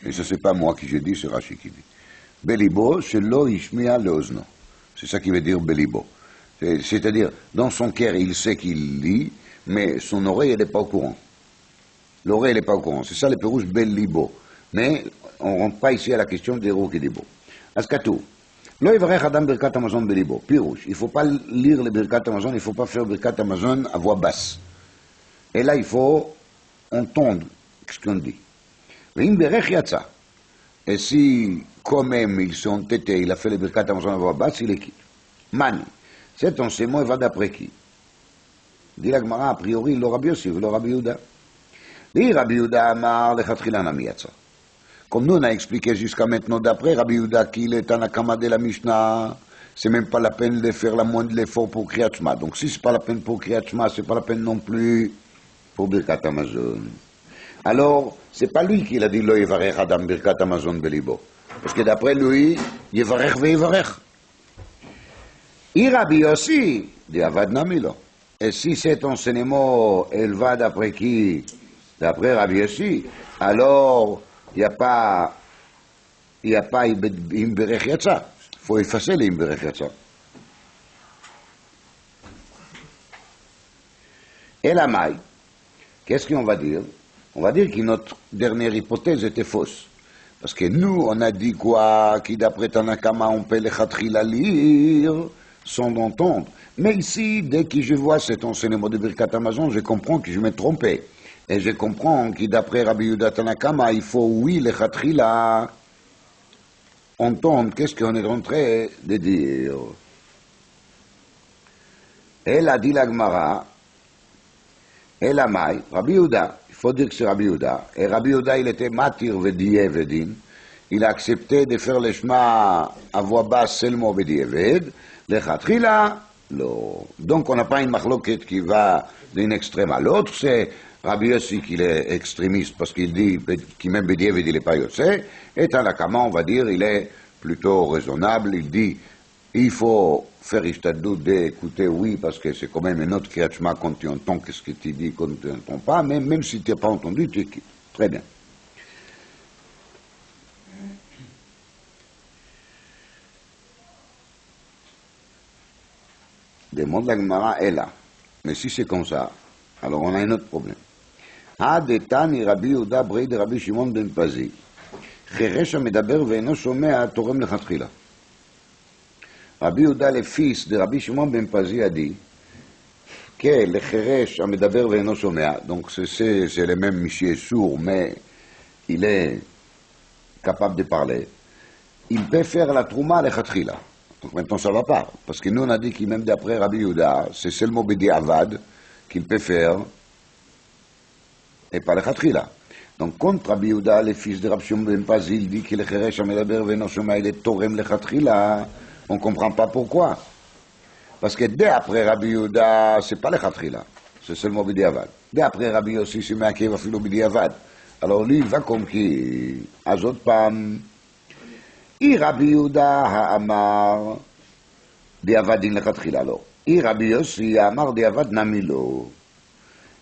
Et ça c'est pas moi qui j'ai dit, c'est Rashi qui dit. Belibo shelo ishmia leozno. C'est ça qui veut dire belibo. C'est-à-dire, dans son cœur, il sait qu'il lit, mais son oreille, elle n'est pas au courant. L'oreille, elle n'est pas au courant. C'est ça le pérouge bel-libo. Mais on ne rentre pas ici à la question des roues et des beaux. Askatou. Lo yivarech adam birkat hamazon belibo. Pirouche. Il ne faut pas lire le birkat hamazon, il ne faut pas faire birkat hamazon à voix basse. Et là, il faut entendre ce qu'on dit. Ve'im berech yatsa. Et si, quand même, il s'est entêté, il a fait le birkat hamazon à voix basse, il est quitte. Mani. Cet enseignement, il va d'après qui? Dit la Gemara, a priori, le Rabbi Yossi, le Rabbi Yehuda. Dit Rabbi Yehuda amar lechatchila nami yatsa. Comme nous on a expliqué jusqu'à maintenant, d'après Rabbi Yehuda, qu'il est Tanakama de la Mishnah, c'est même pas la peine de faire la moindre l'effort pour Kriyat Shema. Donc si c'est pas la peine pour Kriyat Shema, c'est pas la peine non plus pour Birkat Hamazon. Alors, c'est pas lui qui a dit Lo yivarech adam Birkat Hamazon belibo. Parce que d'après lui, yivarech ve'yivarech. Rabbi Yossi, dit Avad Nami lo. Et si cet enseignement, elle va d'après qui? d'après Rabbi Yossi, alors il n'y a pas Im Berech Yatsa. Il faut effacer les Im Berech Yatsa. Et la maille, qu'est-ce qu'on va dire? On va dire que notre dernière hypothèse était fausse. Parce que nous, on a dit quoi? Qui d'après Tanakama, on peut les khatrila lire sans entendre. Mais ici, dès que je vois cet enseignement de Birkat Hamazon, je comprends que je me trompais. Et je comprends que d'après Rabbi Yehuda Tanakama, il faut, oui, les khatrila entendre qu'est-ce qu'on est en train de dire. Elle a dit la Gemara, elle a maille, Rabbi Yehuda, il faut dire que c'est Rabbi Yehuda, et Rabbi Yehuda il était matir vediye vedin, il a accepté de faire le chemin à voix basse seulement vediye ved, le khatrila, non. Donc on n'a pas une machloket qui va d'un extrême à l'autre, c'est Rabbi Yossi qui est extrémiste parce qu'il dit qu'il même vediye ved il n'est pas yossé, et Tanakama on va dire il est plutôt raisonnable, il dit il faut faire ishtadlout d'écouter, oui, parce que c'est quand même un autre Kriyat Shema quand tu entends ce que tu dis, quand tu n'entends pas, mais même si tu n'as pas entendu, tu écoutes. Très bien. Demande la Gemara est là. Mais si c'est comme ça, alors on a un autre problème. Adetani Rabbi Yehuda brei de Rabbi Shimon ben Pazi. Cheresh המדבר ואינו שומע תורם לכתחילה. Rabbi Yehuda, le fils de Rabbi Shimon ben Pazi, a dit que le Cheresh המדבר ואינו שומע, donc c'est le même monsieur sourd, mais il est capable de parler, il peut faire la trouma lechatchila. Donc maintenant ça ne va pas, parce que nous on a dit que même d'après Rabbi Yehuda, c'est seulement bediavad qu'il peut faire, et pas lechatchila. Donc contre Rabbi Yehuda, le fils de Rabbi Shimon ben Pazi, il dit que le Cheresh המדבר ואינו שומע, il est torem lechatchila. On ne comprend pas pourquoi. Parce que dès après Rabbi Yehuda, ce n'est pas le Khatrila, c'est seulement B'diavad. Dès après Rabbi Yossi, c'est Meakev afilo B'diavad. Alors lui, il va comme qui Azot Pam. I Rabbi Yehuda ha'amar B'diavadin le Khatrila. Alors, I Rabbi Yossi ha'amar B'diavad namilo.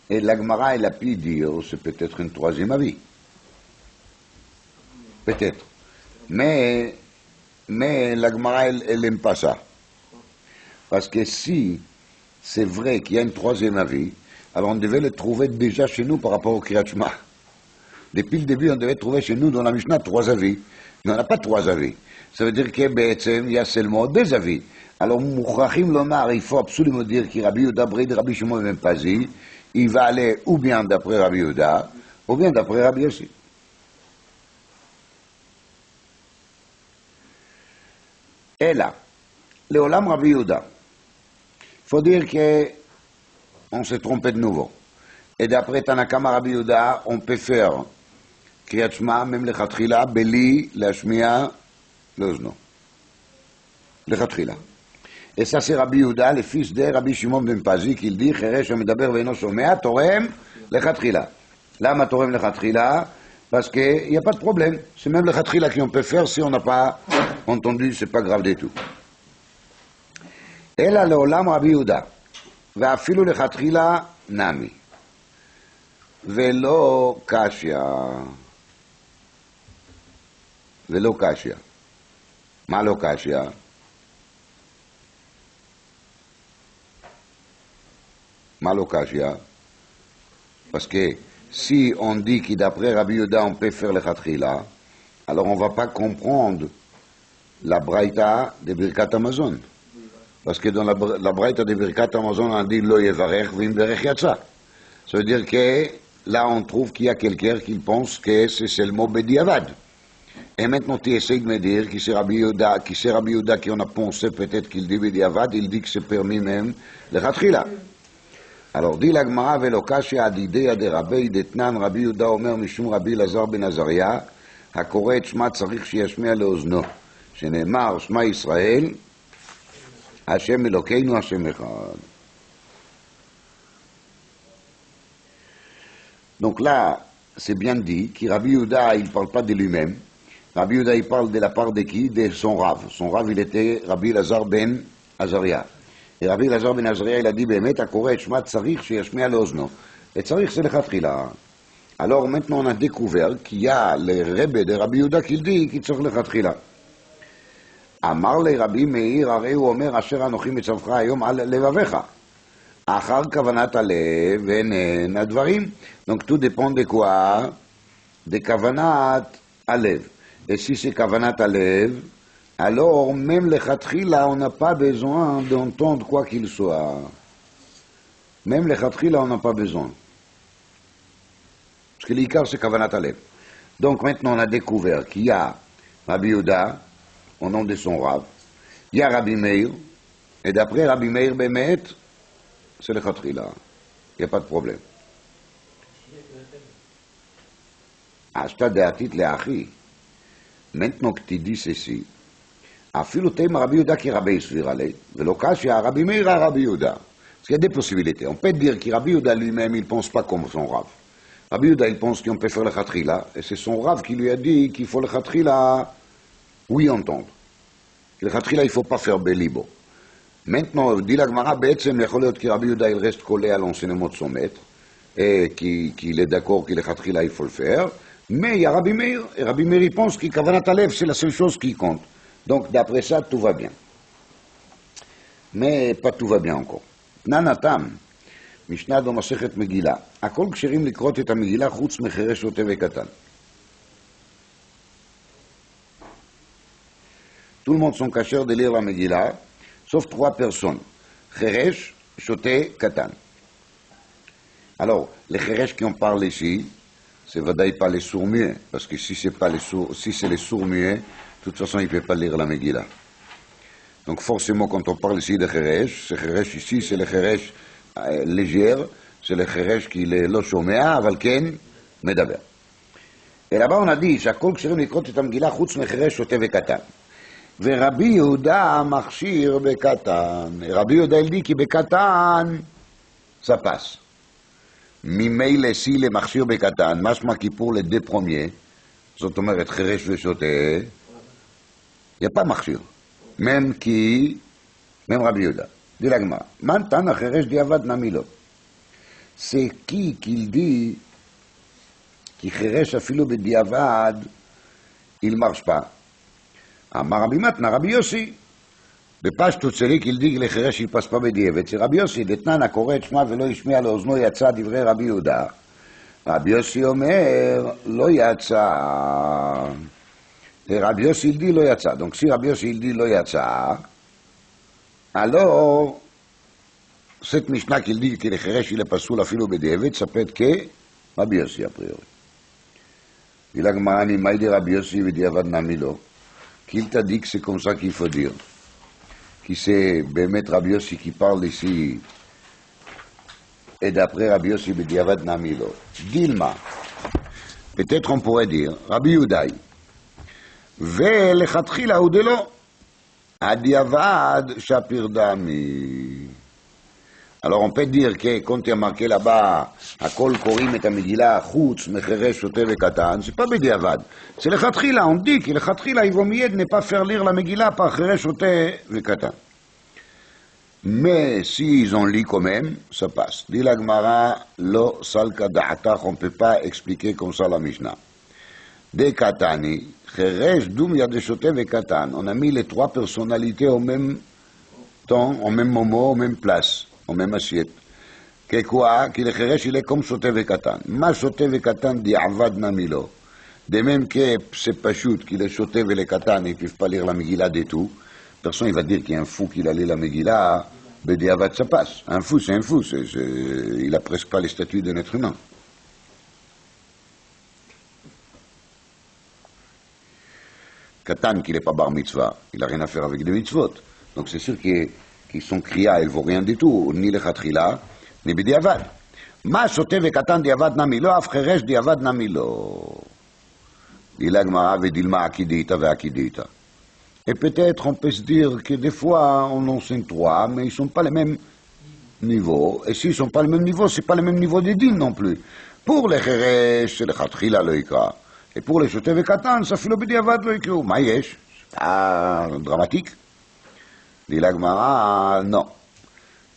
Et la Gemara, elle a pu dire, c'est peut-être un troisième avis. Peut-être. Mais la Gemara, elle n'aime pas ça. Parce que si c'est vrai qu'il y a un troisième avis, alors on devait le trouver déjà chez nous par rapport au Kriyat Shema. Depuis le début, on devait trouver chez nous dans la Mishnah 3 avis. Mais on n'a pas 3 avis. Ça veut dire qu'il y a seulement 2 avis. Alors, Mouchachim Lomar, il faut absolument dire que Rabbi Yehuda brei de Rabbi Shimon ben Pazi, il va aller ou bien d'après Rabbi Yehuda, ou bien d'après Rabbi Yossi. Et là, le Olam Rabbi Yehuda, il faut dire qu'on s'est trompé de nouveau. Et d'après Tanakama Rabbi Yehuda, on peut faire Kriyat Shema, même le Khatrila, Beli, l'Ashmiya, l'Ozno. Le Khatrila. Et ça c'est Rabbi Yehuda, le fils de Rabbi Shimon ben Pazi, qui dit, Cheresh המדבר ואינו שומע, תורם לכתחילה. למה תורם לכתחילה? Parce qu'il n'y a pas de problème. C'est même le Khatrila qu'on peut faire si on n'a pas entendu, c'est pas grave du tout. אלא לעולם רבי יהודה, ואפילו לכתחילה נמי, ולא קשיא, ולא קשיא. מה לא קשיא? מה לא קשיא? Parce que si on dit que d'après Rabbi Yehuda on peut faire le Khatrila, alors on ne va pas comprendre la braïta de Birkat Hamazon. Parce que dans la braïta de Birkat Hamazon on dit Lo yevarech v'im berech yatsa. Ça veut dire que là on trouve qu'il y a quelqu'un qui pense que c'est seulement Bediavad. Et maintenant tu essaies de me dire que c'est Rabbi Yehuda, qui on a pensé peut-être qu'il dit Bediavad, il dit que c'est permis même le Khatrila. Alors, dit la Gemara, ולוקשיא עדידיה דרבי דתנן רבי יהודה אומר משום רבי אלעזר בן עזריה, הקורא את שמה צריך שישמיע לאוזנו, שנאמר שמע ישראל, השם אלוקינו השם אחד. Donc là, c'est bien dit que Rabbi Yehuda, il ne parle pas de lui-même. Rabbi Yehuda, il parle de la part de qui? De son Rav. Son Rav, il était Rabbi Elazar ben Azaria. Et Rabbi Elazar ben Azaria, il a dit, באמת, הקורא את שמה צריך שישמיע לאוזנו. Et צריך c'est le Khatrila. Alors maintenant on a découvert qu'il y a le Rebbe de Rabbi Yehuda qui dit qu'il צריך לכתחילה. אמר לרבי מאיר, הרי הוא אומר, אשר אנוכי מצווך היום על לבביך. אחר כוונת הלב ואינן הדברים. Donc tout dépend de quoi? De כוונת הלב. Et si c'est כוונת הלב, alors même לכתחילה, on n'a pas besoin d'entendre quoi qu'il soit. Même לכתחילה, on n'a pas besoin. Parce que l'ikar, c'est כוונת הלב. Donc maintenant, on a découvert qu'il y a Rabbi Yehuda, au nom de son Rav, il y a Rabbi Meir, et d'après Rabbi Meir Bemet, c'est לכתחילה. Il n'y a pas de problème. Ashta de'atit le'achi. Maintenant que tu dis ceci, אפילו תימא רבי יהודה כי רבי הסביר עלי, ולא קשיא רבי מאיר רבי יהודה. Parce qu'il y a des possibilités. On peut dire que Rabbi Yehuda lui-même, il ne pense pas comme son Rav. Rabbi Yehuda, il pense qu'on peut faire le khatrila, et c'est son Rav qui lui a dit qu'il faut le khatrila, oui entendre. Le khatrila, il ne faut pas faire belibo. Maintenant, dit la Gemara, בעצם יכול להיות que Rabbi Yehuda, il reste collé à l'enseignement de son maître, et qu'il est d'accord que le khatrila, il faut le faire, mais il y a Rabbi Meir, et Rabbi Meir, il pense que kavanat alev, c'est la seule chose qui compte. Donc, d'après ça, tout va bien. Mais pas tout va bien encore. ננתם, משנה במסכת מגילה, הכל כשרים לקרות את המגילה חוץ מחירש שוטה וקטן. Tout le monde sont cachers de lire la Megillah, sauf 3 personnes. Cheresh, Shoté, Katan. Alors, les Cheresh qui en parlent ici, c'est vadaï pas les sourds-muets, parce que si c'est les sourds-muets, de toute façon, ils ne peuvent pas lire la Megillah. Donc forcément, quand on parle ici de Cheresh, ce Cheresh ici, c'est le Cheresh légère, c'est le Cheresh qui est לא שומע, אבל כן מדבר. Et là-bas, on a dit, שהכל כשרים לקרות את המגילה חוץ מחירש, שוטה וקטן. ורבי יהודה מכשיר בקטן. רבי יהודה il כי בקטן, ça passe. ממילא si le מכשיר בקטן, משמע כי pour les 2 premiers, זאת אומרת חירש ושוטה, il n'y a pas מכשיר. même Rabbi Yehuda. Dit la Gemara, man tana חירש דיעבד נמי לו. C'est qui qu'il dit כי חירש אפילו בדיעבד, il marche pas. אמר רבי מתנה, רבי יוסי, בפשטות שלי qu'il dit que לחירש il passe pas בדיעבד, c'est רבי יוסי, דתנן הקורא את שמע ולא ישמיע לאוזנו יצא דברי רבי יהודה. רבי יוסי אומר, לא יצא. Rabbi Yossi il dit lo yatsa. Donc si Rabbi Yossi il dit lo yatsa, alors cette Mishnah qu'il dit que le Cheresh il est pasoul afilo b'diavad, ça peut être que Rabbi Yossi a priori. Il a Gemara מה dit Rabbi Yossi b'diavad namilo, qu'il t'a dit que c'est comme ça qu'il faut dire, qui c'est באמת Rabbi Yossi qui parle ici, et d'après Rabbi Yossi b'diavad namilo. Dilma, peut-être on pourrait dire Rabbi Yehuda. ולכתחילה הוא דלא, הדיעבד שפיר דמי. Alors on peut dire que quand il y a marqué là-bas, הכל קוראים את המגילה חוץ מחירש שוטה וקטן, c'est pas בדיעבד, c'est לכתחילה, on dit que לכתחילה il vaut mieux ne pas faire lire la Megillah par חירש שוטה וקטן. Mais s'ils ont lu quand même, ça passe. Dit la Gemara, לא סלקא דעתך, on ne peut pas expliquer comme ça la Mishnah. De Katani, Cheresh, Doumia de Shoté et Katan. On a mis les 3 personnalités au même temps, au même moment, au même place, au même assiette. Que quoi? Que le Cheresh, il est comme Shoté et Katan. Ma Shoté et Katan dit Avad Namilo. De même que c'est pas chute, qu'il est Shoté et le Katan, ils ne peuvent pas lire la Megillah du tout. Personne ne va dire qu'il y a un fou qui a lu la Megillah, mais dit Avad, ça passe. Un fou, c'est un fou. Il n'a presque pas les statuts d'un être humain. Katan, qui n'est pas bar mitzvah, il n'a rien à faire avec des mitzvot. Donc c'est sûr qu'ils sont kriya, ils ne vaut rien du tout, ni le khatrila, ni b'diavad. Ma shote vekatan diavad namilo, af cheresh diavad namilo. Dit la Gemara, vedilma akidita veakidita. Et peut-être on peut se dire que des fois on enseigne 3, mais ils ne sont pas les mêmes niveaux. Et s'ils ne sont pas le même niveau, ce n'est pas le même niveau des dînes non plus. Pour les cheresh, c'est le khatrila le ikra. Et pour les שוטה וקטן, ça אפילו בדיעבד לא יקראו. מה יש? דרמטיק? dit la Gemara, non.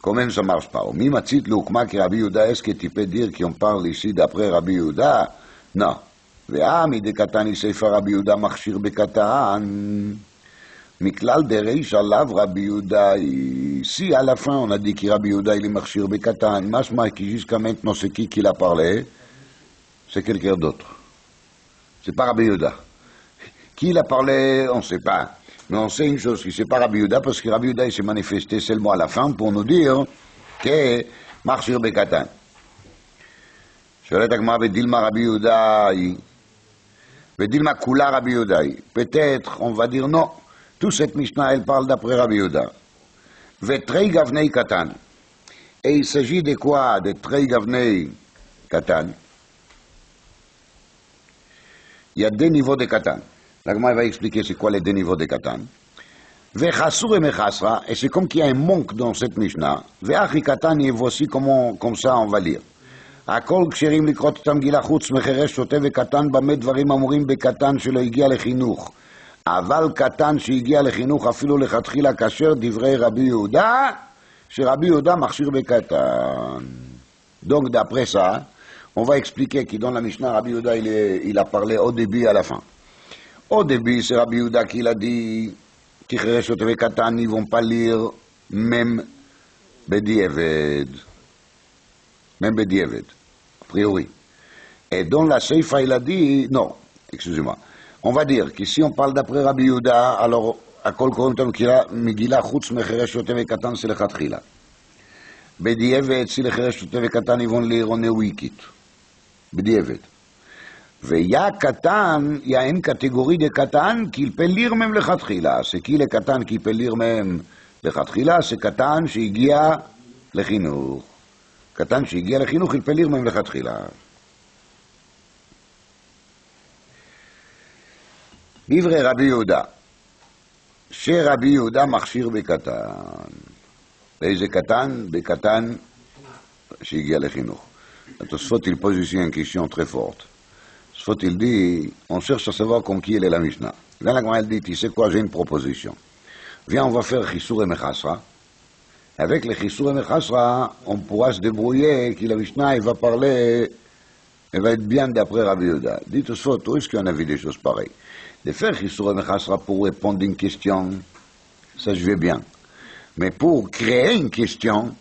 Comment ça marche pas? Mi matzit l'ukma que Rabbi Yehuda, est-ce que tu peux dire qu'on parle ici d'après Rabbi Yehuda? Non. Ve'ami de katan isefa Rabbi Yehuda machshir bekatan. Miklal de reish alav Rabbi Yehuda. Si à la fin on a dit que Rabbi Yehuda il est machshir bekatan, mashma qui jusqu'à maintenant c'est qui l'a parlé? C'est quelqu'un d'autre. C'est pas Rabbi Yehuda. Qui l'a parlé, on ne sait pas. Mais on sait une chose, que c'est pas Rabbi Yehuda, parce que Rabbi Yehuda il s'est manifesté seulement à la fin pour nous dire que Machshir Bekatan. שואלת הגמרא בדילמה רבי יהודאי, בדילמה כולה רבי יהודאי. Peut-être, on va dire non. Toute cette Mishnah, elle parle d'après Rabbi Yehuda. Vetrei gavnei katan. Et il s'agit de quoi? De trei gavnei katan. Il y a deux niveaux de katan. La Gemara va expliquer c'est quoi les deux niveaux de katan. Vechasur et mechasra, et c'est comme qu'il y a un manque dans cette Mishnah. Ve'achi katan, et voici comme ça on va lire. הכל כשרים לקרות את המגילה חוץ מחירש שוטה וקטן במה דברים אמורים בקטן שלא הגיע לחינוך. אבל קטן שהגיע לחינוך אפילו לכתחילה כאשר דברי רבי יהודה, שרבי יהודה מכשיר בקטן. Donc d'après ça, on va expliquer que dans la Mishnah, Rabbi Yehuda il a parlé au début et à la fin. Au début, c'est Rabbi Yehuda qui l'a dit כי חירש שוטה וקטן ils vont pas lire même בדיעבד. Même Bedieved, a priori. Et dans la Seifa, il a dit, non, excusez-moi, on va dire que si on parle d'après Rabbi Yehuda, alors, à kol korontam kira, Megillah chutz mecheresh shote vekatan, c'est le chatchila. Bedieved, si le cheresh shote vekatan, ils vont lire en wikit. Bedieved. Veya katan, il y a une catégorie de katan qu'il peut lire même le chatchila. C'est qui le katan qui peut lire même le chatchila? C'est katan שהגיע לחינוך. קטן שהגיע לחינוך, יפה ליר מהם לכתחילה. דברי רבי יהודה, שרבי יהודה מכשיר בקטן. באיזה קטן? בקטן שהגיע לחינוך. התוספות il pose ici une question très forte. התוספות il dit, on cherche à savoir comme qui elle est la Mishnah. Là, la Gemara elle dit, tu sais quoi, j'ai une proposition. Viens, on va faire Chissur et Mechasra. Avec les Chissur et Mechasra, on pourra se débrouiller que la Mishnah, elle va parler, elle va être bien d'après Rabbi Yehuda. Dites au soit, où est-ce qu'on a vu des choses pareilles? De faire Chissur et Mechasra pour répondre à une question, ça je vais bien. Mais pour créer une question,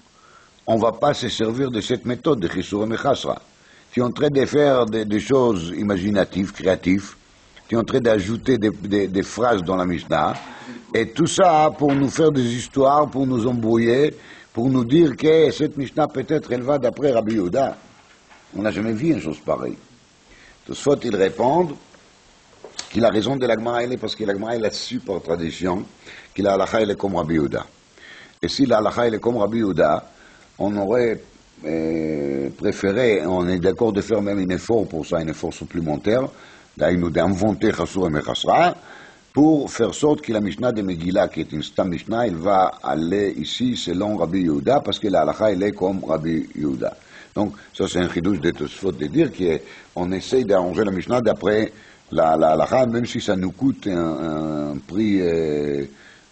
on ne va pas se servir de cette méthode de Chissur et Mechasra. Tu es en train de faire des choses imaginatives, créatives, tu es en train d'ajouter des phrases dans la Mishnah, et tout ça pour nous faire des histoires, pour nous embrouiller, pour nous dire que cette Mishnah peut-être elle va d'après Rabbi Yehuda. On n'a jamais vu une chose pareille. Tosfot ils répondent qu'il a raison de la Gemara, parce que la Gemara elle a su par tradition que la halakha elle est comme Rabbi Yehuda. Et si la halakha elle est comme Rabbi Yehuda, on aurait préféré, on est d'accord de faire même un effort pour ça, un effort supplémentaire, d'inventer Chassur et Mechasra, pour faire sorte que la Mishnah de Megillah, qui est une Stam Mishnah, elle va aller ici selon Rabbi Yehuda, parce que la halakha, elle est comme Rabbi Yehuda. Donc, ça c'est un chidouche de Tosfot de dire qu'on essaye d'arranger la Mishnah d'après la halakha, même si ça nous coûte un prix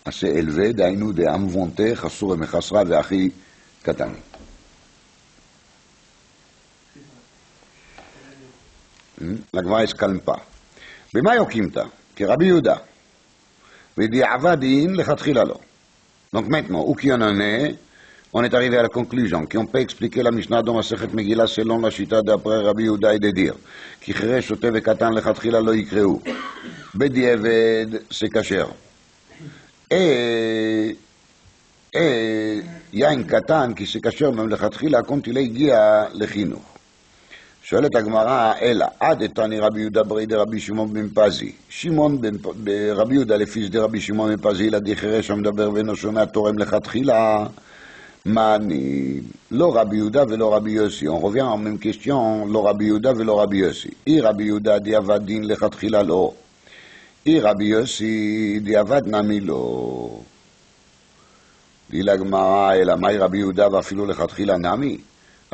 assez élevé, d'aïnou d'inventer Chassur et Mechasra ve'achi katani. La Gemara ne se calme pas. במה יוקימתא? כרבי יהודה. ודיעבדין לכתחילה לא. Donc maintenant, où qu'il y en est, on est arrivé à la conclusion qu'on peut expliquer la Mishnah dans Masechet Megillah selon la chita d'après Rabbi Yehuda et de dire כי חירש שוטה וקטן לכתחילה לא יקראו. בדיעבד c'est kasher. Et il y a un katan qui c'est kasher même לכתחילה quand il הגיע לחינוך. שואלת הגמרא, אלא, עד איתני רבי יהודה ברי דרבי שמעון בן פזי. שמעון ברבי יהודה לפי דרבי שמעון בן פזי, ילדי חירש המדבר ואינו שומע תורם לכתחילה. מה אני? לא רבי יהודה ולא רבי יוסי. On revient en même question, לא רבי יהודה ולא רבי יוסי. אי רבי יהודה דיעבד דין לכתחילה לא. אי רבי יוסי דיעבד נמי לא. די לגמרא, אלא, מהי רבי יהודה ואפילו לכתחילה נמי?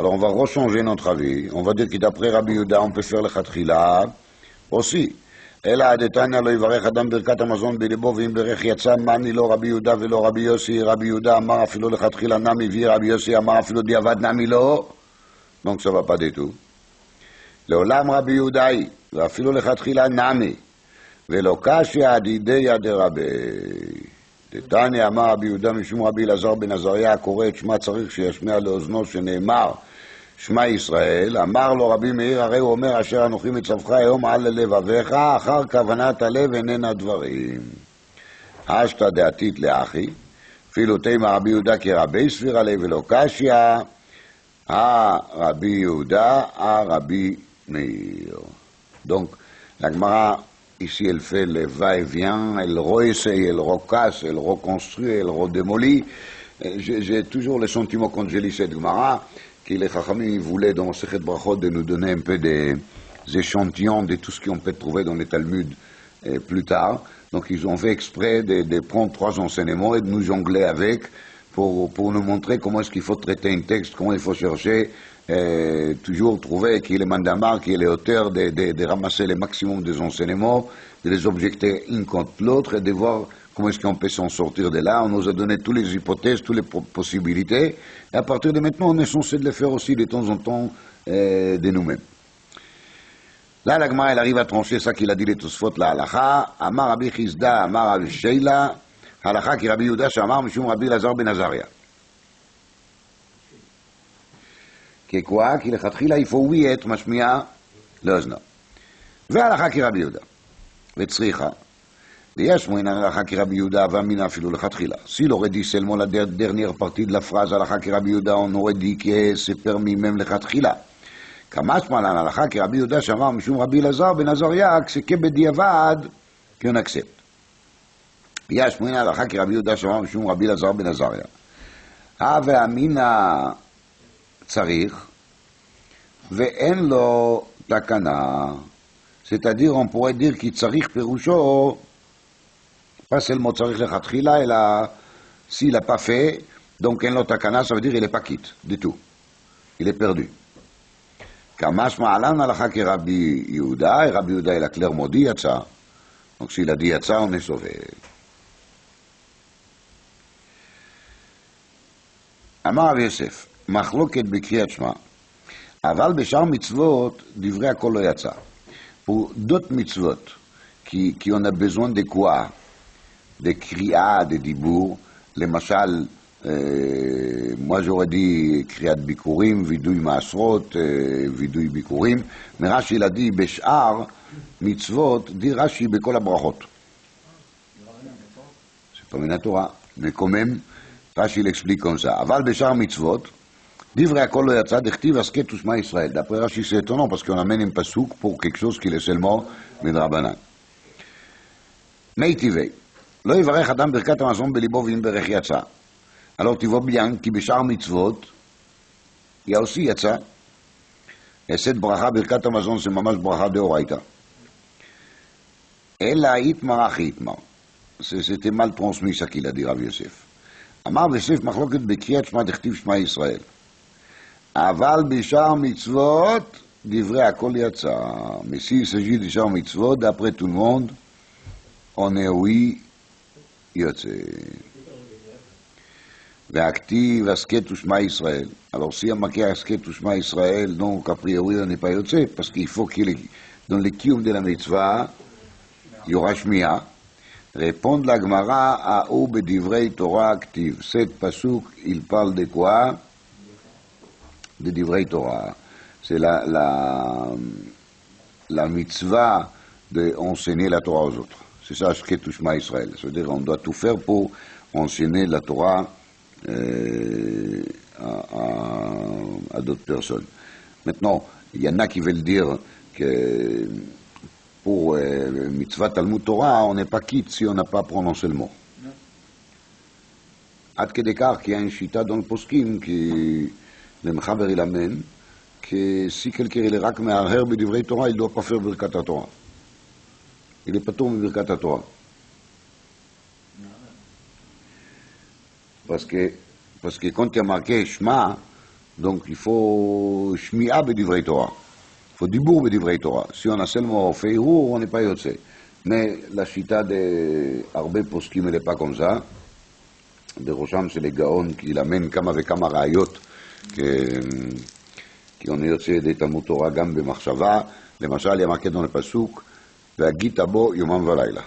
Alors on va rechanger notre avis, on va dire que d'après Rabbi Yehuda, on peut faire le Khatchila aussi. אלא דתניא לא יברך אדם ברכת המזון בלבו, ואם ברך יצא מאני לא רבי יהודה ולא רבי יוסי. רבי יהודה אמר אפילו לכתחילה נמי, ורבי יוסי אמר אפילו דיעבד נמי לא. Donc ça va pas du tout. לעולם רבי יהודה היא, ואפילו לכתחילה נמי, ולא קשיא דידיה דרבי. דתניא אמר רבי יהודה משום רבי אלעזר בן עזריה הקורא את שמה צריך שישמיע לאוזנו שנאמר שמע ישראל. אמר לו רבי מאיר הרי הוא אומר אשר אנוכי מצווך היום על לבביך אחר כוונת הלב איננה דברים. אשתא דעתית לאחי אפילו תימא רבי יהודה כרבי סביר עלי ולא קשיא הרבי יהודה הרבי מאיר. Donc la Gemara ici elle fait le va-et-vient, elle réessaye, elle recasse, elle reconstruit, elle redémolit. J'ai toujours le sentiment quand je lis cette Gemara que les Chachamim voulaient dans Sechet Brachot de nous donner un peu des échantillons de tout ce qu'on peut trouver dans les Talmuds plus tard. Donc ils ont fait exprès de prendre 3 enseignements et de nous jongler avec pour nous montrer comment est-ce qu'il faut traiter un texte, comment il faut chercher, toujours trouver qui est le mandamar, qui est l'auteur, de ramasser le maximum des enseignements, de les objecter l'un contre l'autre et de voir comment est-ce qu'on peut s'en sortir de là. On nous a donné toutes les hypothèses, toutes les possibilités, et à partir de maintenant, on est censé de les faire aussi de temps en temps de nous-mêmes. Là, la Gemara, elle arrive à trancher ça qu'il a dit les Tosfot, la halacha, Amar Rabbi Chizda, Amar Rabbi Sheila, halacha qui Rabbi Yehuda, Shamar, Mishum Rabbi Lazar ben Azaria. כי quoi? כי לכתחילה יפווי את משמיע לאוזנו. והלכה כרבי יהודה. וצריכה. ויש מועין הלכה כרבי יהודה, ואמינה אפילו לכתחילה. Si l'aurait dit seulement la dernière partie de la phrase הלכה כרבי יהודה, on aurait dit que c'est permis même לכתחילה. כמשמע לן הלכה כרבי יהודה שאמר משום רבי אלעזר בן עזריה, כשכבדיעבד, qu'on accepte. יש מועין הלכה כרבי יהודה שאמר משום רבי אלעזר בן עזריה. ואמינה צריך, ואין לו תקנה, c'est-à-dire on pourrait dire כי צריך פירושו, pas seulement צריך לכתחילה, אלא s'il n'a pas fait, donc אין לו תקנה, ça veut dire il n'est pas quitte, du tout, il est perdu. כמשמע עלן הלכה כרבי יהודה, רבי יהודה il a clairement dit יצא, donc s'il a dit יצא, on est sauvé. אמר רבי יוסף, מחלוקת בקריאת שמע, אבל בשאר מצוות דברי הכל לא יצא. Pour d'autres mitzvot, qui on a besoin de quoi? De kriya, de dibour. למשל, moi j'aurais dit קריאת ביקורים, וידוי מעשרות, וידוי ביקורים. מרש"י il a dit, בשאר מצוות, dit רש"י בכל הברכות. C'est pas une Torah, mais quand même, רש"י l'explique comme ça. אבל בשאר מצוות, דברי הכל לא יצא, דכתיב הסכת ושמע ישראל. D'après Rashi, c'est étonnant parce qu'on amène un pasouk pour quelque chose qui est seulement מדרבנן. מי טבעי, לא יברך אדם ברכת המזון בליבו ואם ברך יצא. Alors tu vois bien כי בשאר מצוות, il y a aussi יצא. Et cette ברכה, ברכת המזון, c'est ממש ברכה דאורייתא. אלא יתמר אחי יתמר. C'était mal transmis ça qu'il a dit Rav Yosef. אמר ויוסף מחלוקת בקריאת שמע דכתיב שמע ישראל. אבל בשאר מצוות דברי הכל יצא. Mais s'il s'agit de שאר מצוות, d'après tout le monde, on est oui יוצא. והכתיב הסכת ושמע ישראל. Alors si on marque הסכת ושמע ישראל, donc a priori on n'est pas יוצא, parce qu'il faut qu'il y dans le kiyum de la mitzvah, il y aura shmiya. Répondre la Gemara à ou bedivrei Torah active. Cette pasuk, il parle de quoi? De divrei Torah. C'est la mitzvah d'enseigner la Torah aux autres. C'est ça, ce qu'est Shema Israël. C'est-à-dire qu'on doit tout faire pour enseigner la Torah à d'autres personnes. Maintenant, il y en a qui veulent dire que pour mitzvah Talmud Torah, on n'est pas quitte si on n'a pas prononcé le mot. עד כדי כך, כי אין שיטה dans le poskim, qui le Mechaber il amène, que si quelqu'un il est רק מהרהר בדברי תורה, il ne doit pas faire ברכת התורה. Il est פטור מברכת התורה. Parce que quand il y a marqué Shema, donc il faut shmi'a בדברי תורה. Il faut dibour בדברי תורה. Si on a seulement fait irour, on n'est pas יוצא. Mais la chita de הרבה פוסקים elle n'est pas comme ça. בראשם של הגאון, כי למן כמה וכמה ראיות, כי עונה יוצא ידי תלמוד תורה גם במחשבה, למשל ימקד לנו לפסוק, והגית בו יומם ולילה.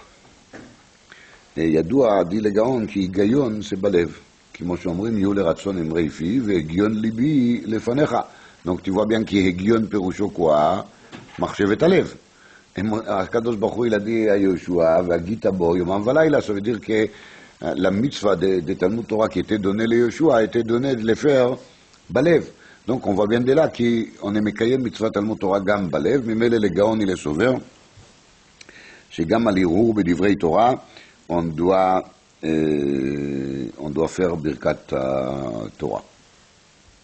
ידוע די לגאון כי היגיון זה בלב, כמו שאומרים, יהיו לרצון אמרי פי, והגיון ליבי לפניך. Donc tu vois bien כי הגיון פירושו quoi? מחשבת הלב. הקדוש ברוך הוא ילדי היהושע, והגית בו יומם ולילה, ça veut dire que la mitzvah de Talmud Torah qui était donnée à Yeshua a été donnée de le faire balev. Donc on voit bien de là qu'on est mekayem mitzvah Talmud Torah gam balev, ממילא לגאון il est sauveur, שגם על ערעור בדברי תורה on doit faire birkat Torah.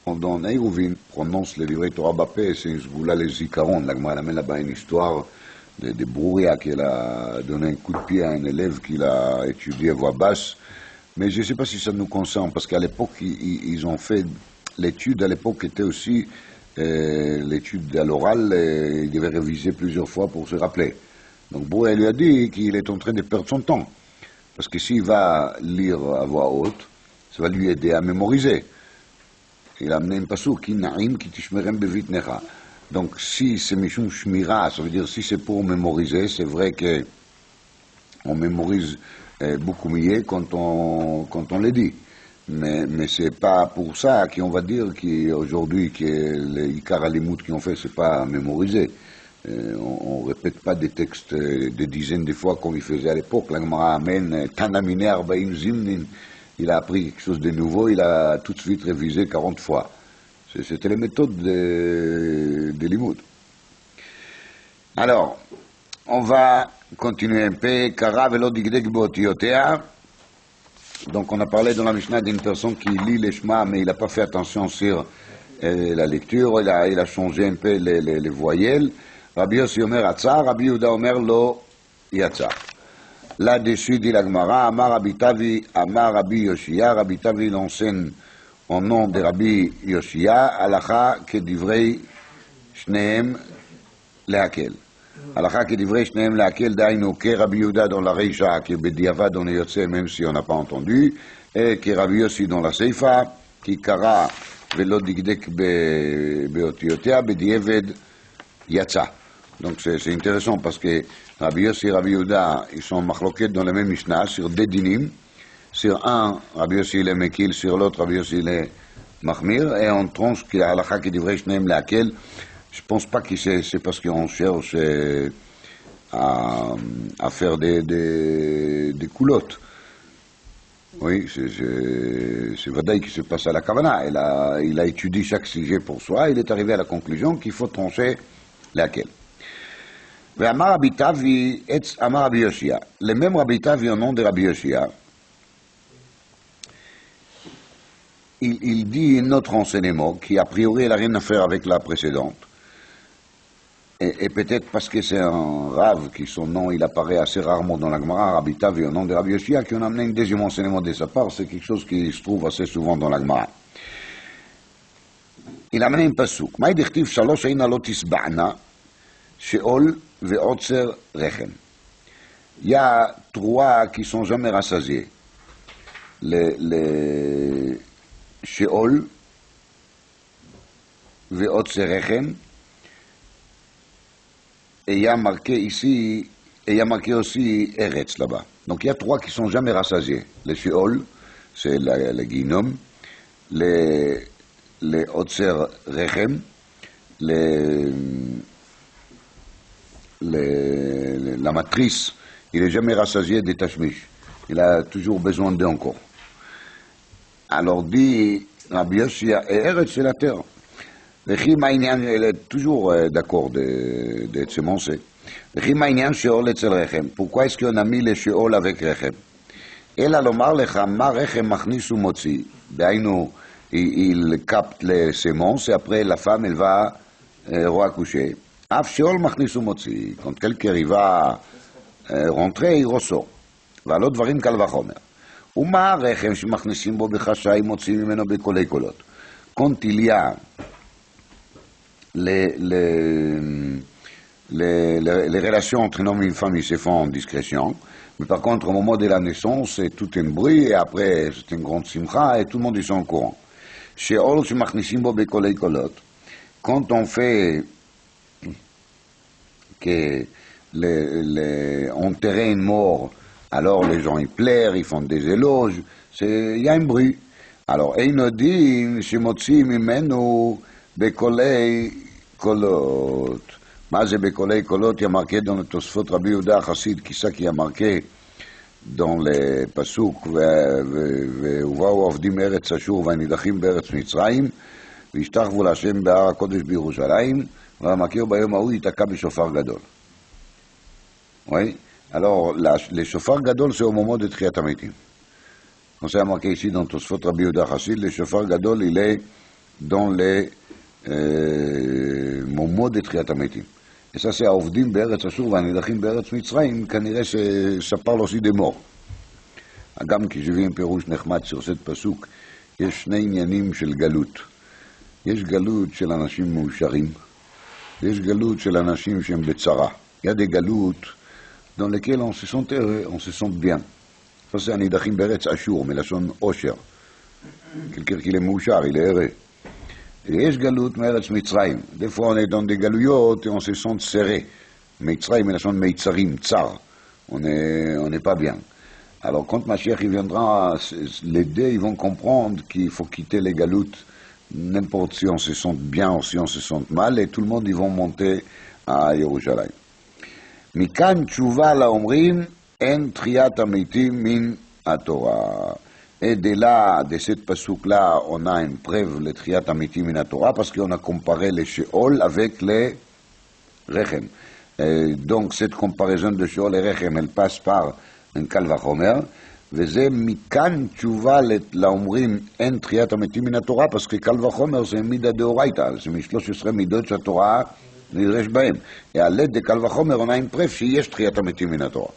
Dans Neiruvin prononce les livrets Torah Bapé, c'est une sgoula les zikaron. La Gemara amène là-bas une histoire de Brouria qu'elle a donné un coup de pied à un élève qu'il a étudié à voix basse. Mais je ne sais pas si ça nous concerne, parce qu'à l'époque, ils ont fait l'étude, à l'époque était aussi l'étude à l'oral, il devait réviser plusieurs fois pour se rappeler. Donc Brouria lui a dit qu'il est en train de perdre son temps, parce que s'il va lire à voix haute, ça va lui aider à mémoriser. Il a amené un pasuk, ki na'im ki tishmerem bevitnecha. Donc si c'est Mishum Shmira, ça veut dire si c'est pour mémoriser, c'est vrai qu'on mémorise beaucoup mieux quand on le dit. Mais c'est pas pour ça qu'on va dire qu'aujourd'hui que les Ikar Alimut qui ont fait, c'est pas mémoriser. On répète pas des textes des dizaines de fois comme il faisait à l'époque. La Gemara amène Tanamine Arbaim Zimnin. Il a appris quelque chose de nouveau, il a tout de suite révisé 40 fois. C'était les méthodes de l'imoud. Alors, on va continuer un peu. Kara velo digdek beotiotea. Donc, on a parlé dans la Mishnah d'une personne qui lit les Shema, mais il n'a pas fait attention sur la lecture, il a changé un peu les voyelles. Rabbi Yossi Omer Atza, Rabbi Yehuda Omer Lo Yatza. Là-dessus, dit la Gemara, Amar Rabbi Tavi, Amar Rabbi Yoshia, Rabbi Tavi l'enseigne au nom de Rabbi Yoshia, Halacha kedivrei shnehem lehakel. Halacha kedivrei shnehem lehakel, daïno, que Rabbi Yehuda dans la Reisha, qui est bediavad dans le Yotse, même si on n'a pas entendu, et que Rabbi Yossi dans la Seifa, qui kara velo digdek beotiotea, bedieved yatsa. Donc c'est intéressant parce que Rabbi Yossi et Rabbi Yehuda, ils sont machloqués dans la même Mishnah sur des dinim. Sur un, Rabbi Yossi il est mekil, sur l'autre, Rabbi Yossi il est mahmir, et on tranche qu'il y a halakha qui devrait shneim laquelle. Je pense pas que c'est parce qu'on cherche à faire des coulottes. Oui, c'est Vadaï qui se passe à la Kavana. Il a étudié chaque sujet pour soi, il est arrivé à la conclusion qu'il faut trancher laquelle. ואמר רבי תבי, אמר רבי יושיע, למם רבי תבי au nom de Rabbi Yoshia, il dit un autre enseignement qui a priori n'a rien à faire avec la précédente. Et peut-être parce que c'est un rave qui son nom il apparaît assez rarement dans la Gemara, Rabbi Tavi au nom de Rabbi Yoshia, qui en a amené un deuxième enseignement de sa part, c'est quelque chose qui se trouve assez souvent dans la Gemara. Il a amené un pasuk, מה דכתיב שלוש עינה לא תשבענה, שאול ועוצר רחם. Il y a trois qui sont jamais rassasiés. Le Sheol, ועוצר רחם, et il y a marqué ici, et il y a marqué aussi Eretz là-bas. Donc il y a trois qui sont jamais rassasiés. Le Sheol, c'est le Guinom, le Otzer Rechem, la matrice, il n'est jamais rassasié des tashmish. Il a toujours besoin d'eux encore. Alors dit Rabbi Yoshia, et Eretz c'est la terre. Elle est toujours d'accord d'être sémoncée. Pourquoi est-ce qu'on a mis le Sheol avec Rechem? אלא לומר לך, מה רחם מכניס ומוציא, דהיינו, il capte les semences et après la femme elle va accoucher. אף שאול מכניס ומוציא, quand quelqu'un va rentrer il ressort. ועלו דברים קל וחומר. ומה הרחם שמכניסים בו בחשאי מוציאים ממנו בקולי קולות? quand il y a les relations entre un homme et une femme, ils se font en discrétion. Mais par contre, au moment de la naissance, c'est tout un bruit, et après, c'est une grande simcha, et tout le monde est au courant. Sheol shemachnisim bo bekolei kolot. Quand on fait que enterrer une mort, alors les gens ils pleurent, ils font des éloges, il y a un bruit. Alors, einodim shemotzi mimenu bekolei kolot. מה זה בקולי קולות? Il y a marqué dans le Tosfot Rabbi Yehuda Chassid, qui ça qui a marqué dans le pasuk, ובאו עובדים מארץ אשור והנידחים בארץ מצרים, והשתחוו להשם בהר הקודש בירושלים, והמכיר ביום ההוא ייתקע בשופר גדול. Oui. Alors, le shofar gadol, c'est au moment de Tchiyat HaMetim. Comme c'est marqué ici dans Tosfot Rabbi Yehuda Chassid, le shofar gadol, il est dans les moments de Tchiyat HaMetim. Et ça, c'est העובדים בארץ אשור והנידחים בארץ מצרים, כנראה ça parle aussi des morts. גם כשהביא עם פירוש נחמד שעושה פסוק, יש שני עניינים של גלות. יש גלות של אנשים מאושרים, ויש גלות של אנשים שהם בצרה. Il y a des galoutes dans lesquelles on se sent heureux, on se sent bien. Ça, c'est הנידחים בארץ אשור, מלשון אושר. quelqu'un qui est מאושר, il est heureux. Et יש גלות מארץ מצרים. Des fois, on est dans des galouyot et on se sent serré. מצרים, מלשון מיצרים, צר. On n'est pas bien. Alors, quand Mashiach il viendra, les deux ils vont comprendre qu'il faut quitter les galoutes, n'importe si on se sent bien ou si on se sent mal, et tout le monde ils vont monter à Yerushalayim. מכאן תשובה לאומרים, אין תחיית המתים מן התורה. Et de là, de cette pasuk-là, on a une preuve, le Tchiyat HaMetim min Torah, parce qu'on a comparé les Sheol avec les Rechem. Donc, cette comparaison de Sheol et Rechem, elle passe par un Kal Vachomer, וזה מכאן תשובה לאומרים אין תחיית המתים מן התורה, parce que Kal Vachomer c'est מידה דאורייתא, c'est מ-13 מידות שהתורה נדרש בהם. Et à l'aide de Kal Vachomer, on a une preuve שיש תחיית המתים מן התורה.